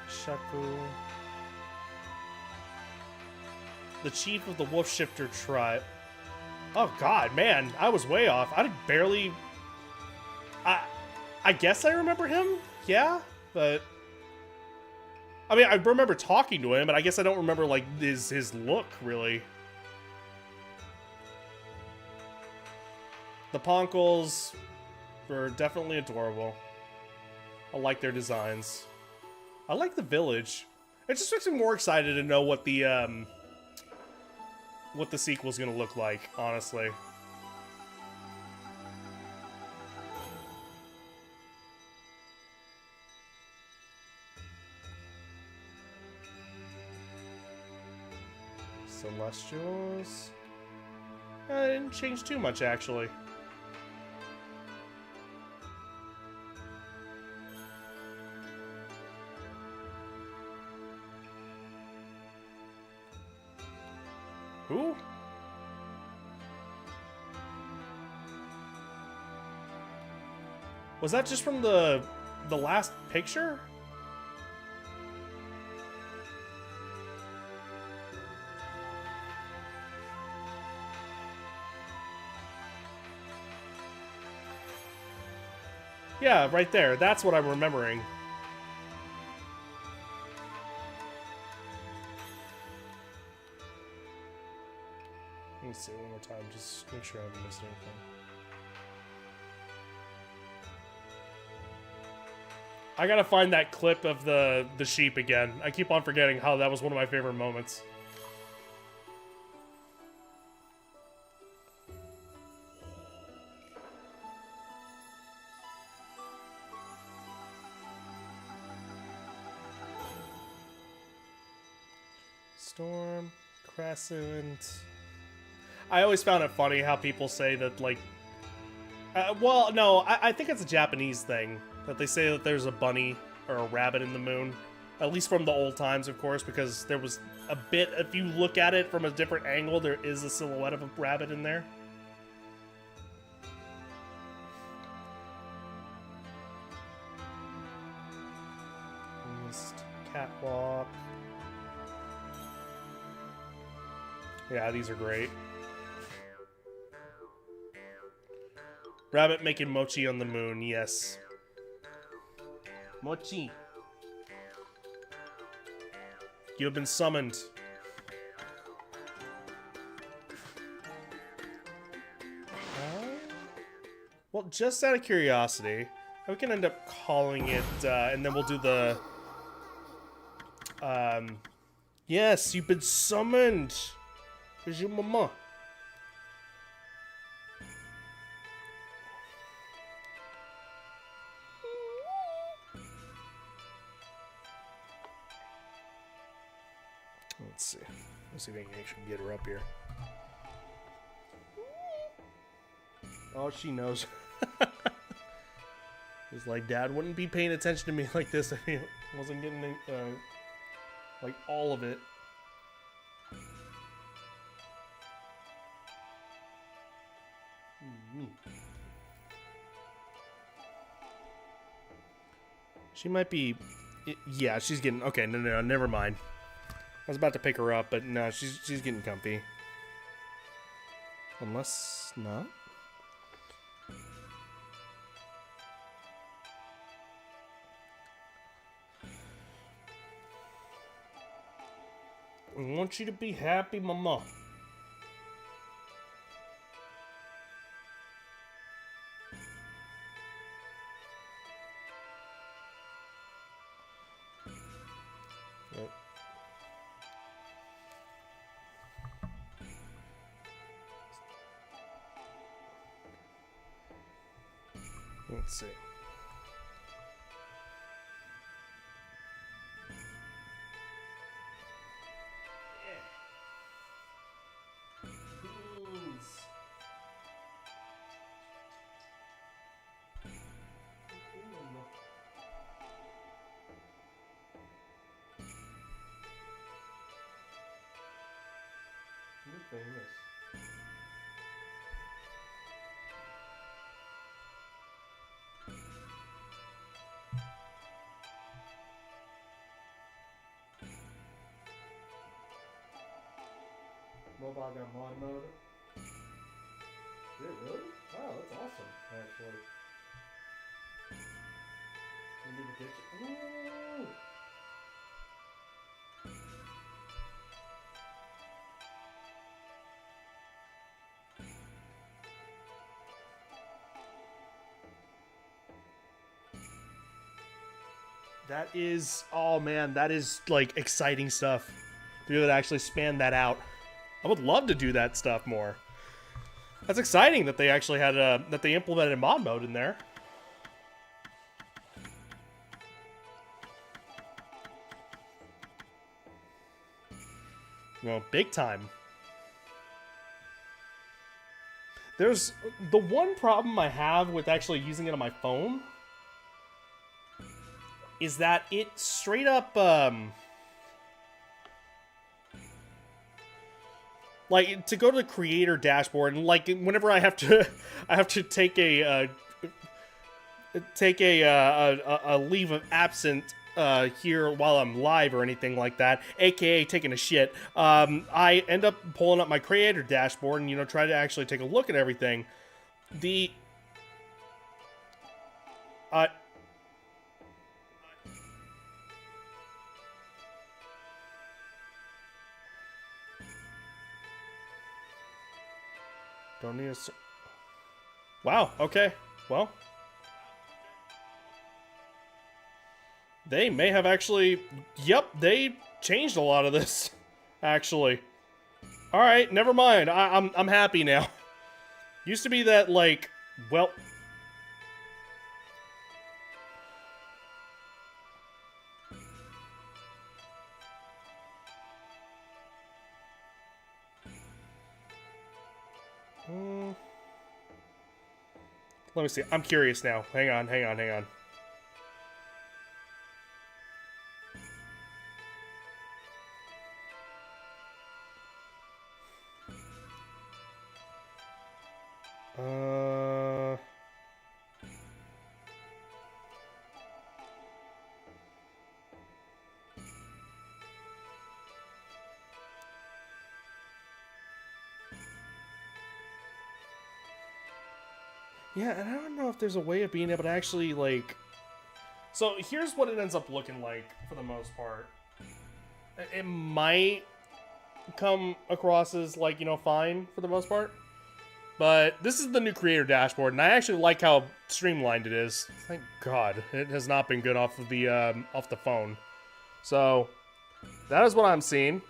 Speaker 1: Shaku, the chief of the Wolf Shifter tribe. Oh god, man, I was way off. I barely... I guess I remember him, yeah, but... I mean, I remember talking to him, but I guess I don't remember, like, his look, really. The Ponkles... They're definitely adorable. I like their designs. I like the village. It just makes me more excited to know what the sequel's gonna look like, honestly. Celestials. It didn't change too much, actually. Who? Was that just from the last picture? Yeah, right there. That's what I'm remembering. Let me see one more time, just make sure I haven't missed anything. I gotta find that clip of the sheep again. I keep on forgetting how that was one of my favorite moments. Storm, Crescent. I always found it funny how people say that, like... well, no, I think it's a Japanese thing. That they say that there's a bunny or a rabbit in the moon. At least from the old times, of course, because there was a bit... If you look at it from a different angle, there is a silhouette of a rabbit in there. Mist, catwalk... Yeah, these are great. Rabbit making mochi on the moon, yes. Mochi. You have been summoned. Well, just out of curiosity, we can end up calling it, and then we'll do the... Yes, you've been summoned! Where's your mama? Let's see. Let's see if I can actually get her up here. Oh, she knows. It's like, Dad wouldn't be paying attention to me like this if he wasn't getting, like, all of it. She might be... Yeah, she's getting... Okay, no, never mind. I was about to pick her up, but no, she's getting comfy. Unless not. I want you to be happy, Mama. Yep. Let's see. You're famous. Mobile got mod mode. Did it really? Wow, that's awesome, actually. Can you do the kitchen? Ooh! That is, oh man, that is like exciting stuff. To be able to actually span that out. I would love to do that stuff more. That's exciting that they actually had that they implemented mod mode in there. Well, big time. There's the one problem I have with actually using it on my phone is that it straight up like to go to the creator dashboard and like whenever I have to take a leave of absence here while I'm live or anything like that, aka taking a shit, I end up pulling up my creator dashboard and, you know, try to actually take a look at everything. Don't need a... Wow, okay. Well, they may have actually... Yep, they changed a lot of this, actually. Alright, never mind. I'm happy now. Used to be that, like, well... Let me see. I'm curious now. Hang on. Yeah, and I don't know if there's a way of being able to actually, like... So, here's what it ends up looking like, for the most part. It might come across as, like, you know, fine, for the most part. But this is the new creator dashboard, and I actually like how streamlined it is. Thank God. It has not been good off of the phone. So, that is what I'm seeing.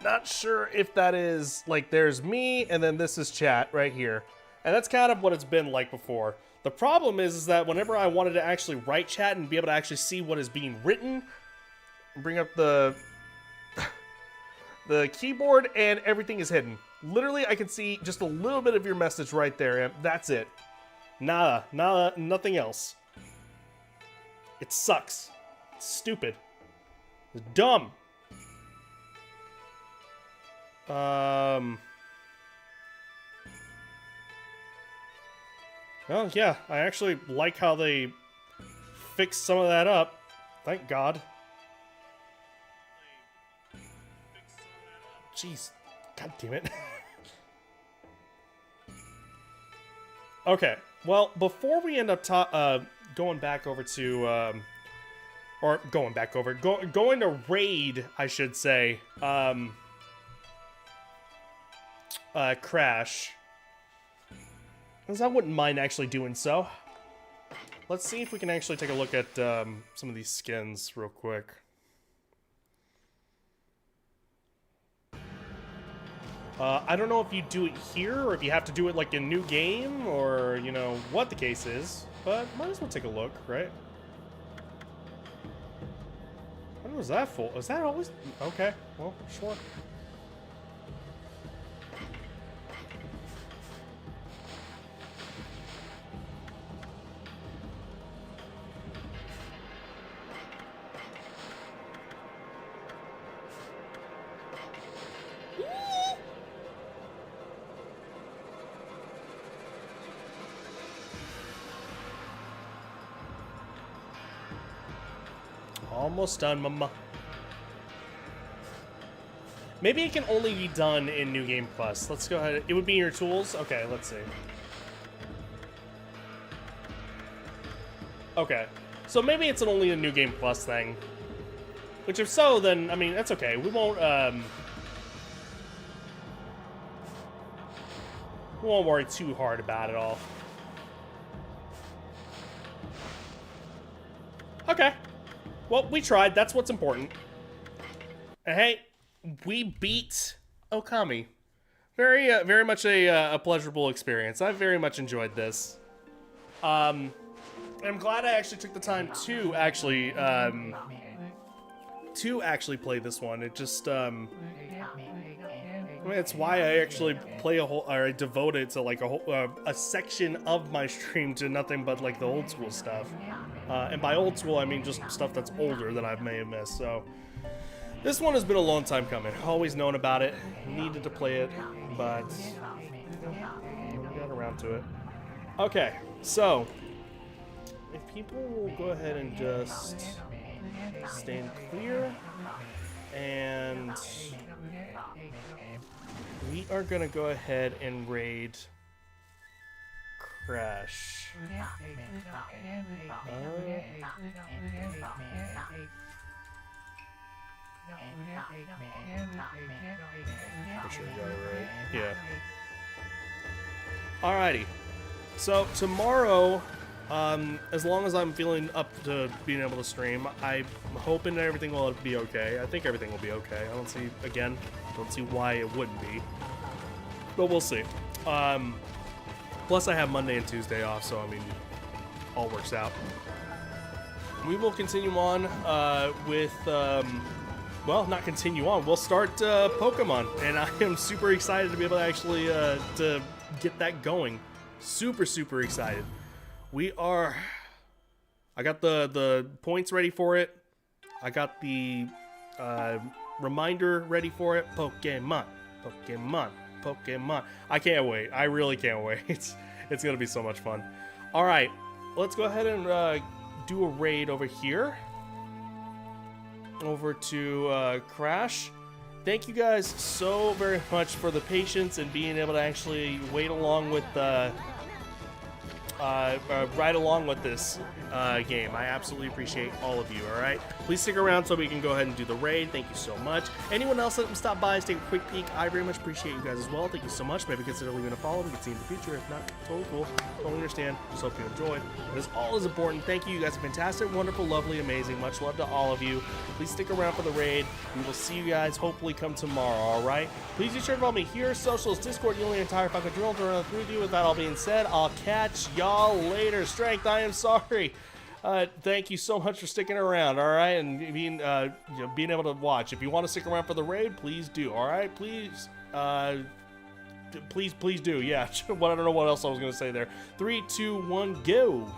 Speaker 1: Not sure if that is, like, there's me, and then this is chat right here. And that's kind of what it's been like before. The problem is that whenever I wanted to actually write chat and be able to actually see what is being written, bring up the keyboard and everything is hidden. Literally, I can see just a little bit of your message right there, and that's it. Nada, nothing else. It sucks. It's stupid. It's dumb. Well, yeah, I actually like how they fixed some of that up. Thank God. Jeez. God damn it. Okay, well, before we end up going back over to, going to raid, I should say, Crash. Because I wouldn't mind actually doing so. Let's see if we can actually take a look at some of these skins real quick. I don't know if you do it here, or if you have to do it like in new game, or, you know, what the case is. But might as well take a look, right? What was that for? Was that always... Okay, well, sure. Almost done, mama. Maybe it can only be done in New Game Plus. Let's go ahead. It would be in your tools? Okay, let's see. Okay. So maybe it's only a New Game Plus thing. Which if so, then, I mean, that's okay. We won't worry too hard about it all. Okay. Well, we tried. That's what's important. And hey, we beat Okami. Very much a pleasurable experience. I very much enjoyed this. I'm glad I actually took the time to actually play this one. It just I mean, it's why I actually play a whole, or I devote it to like a whole, a section of my stream to nothing but like the old school stuff. And by old school, I mean just stuff that's older that I may have missed. So this one has been a long time coming. Always known about it, needed to play it, but never got around to it. Okay, so if people will go ahead and just stand clear, and we are gonna go ahead and raid Crash. I'm sure you got it right. Yeah. Alrighty. So tomorrow, as long as I'm feeling up to being able to stream, I'm hoping that everything will be okay. I think everything will be okay. I don't see why it wouldn't be. But we'll see. Plus I have Monday and Tuesday off, so I mean, all works out. We will continue on with, well, not continue on. We'll start Pokemon, and I am super excited to be able to actually to get that going. Super excited. I got the points ready for it. I got the reminder ready for it. Pokemon. I can't wait. I really can't wait. It's gonna be so much fun. All right, let's go ahead and do a raid over here. Over to Crash. Thank you guys so very much for the patience and being able to actually wait along with ride along with this game. I absolutely appreciate all of you, alright? Please stick around so we can go ahead and do the raid. Thank you so much. Anyone else that stop by and take a quick peek, I very much appreciate you guys as well. Thank you so much. Maybe consider leaving a follow. We can see in the future. If not, totally cool. Totally understand. Just hope you enjoyed. It is all as important. Thank you. You guys are fantastic, wonderful, lovely, amazing. Much love to all of you. Please stick around for the raid. We will see you guys hopefully come tomorrow, alright? Please be sure to follow me here, socials, Discord, the entire fucking drill to run through with you. With that all being said, I'll catch y'all later. Strength, I am sorry. Thank you so much for sticking around, all right, and being being able to watch. If you want to stick around for the raid, please do. All right, please do. Yeah. I don't know what else I was gonna say there. 3, 2, 1, go.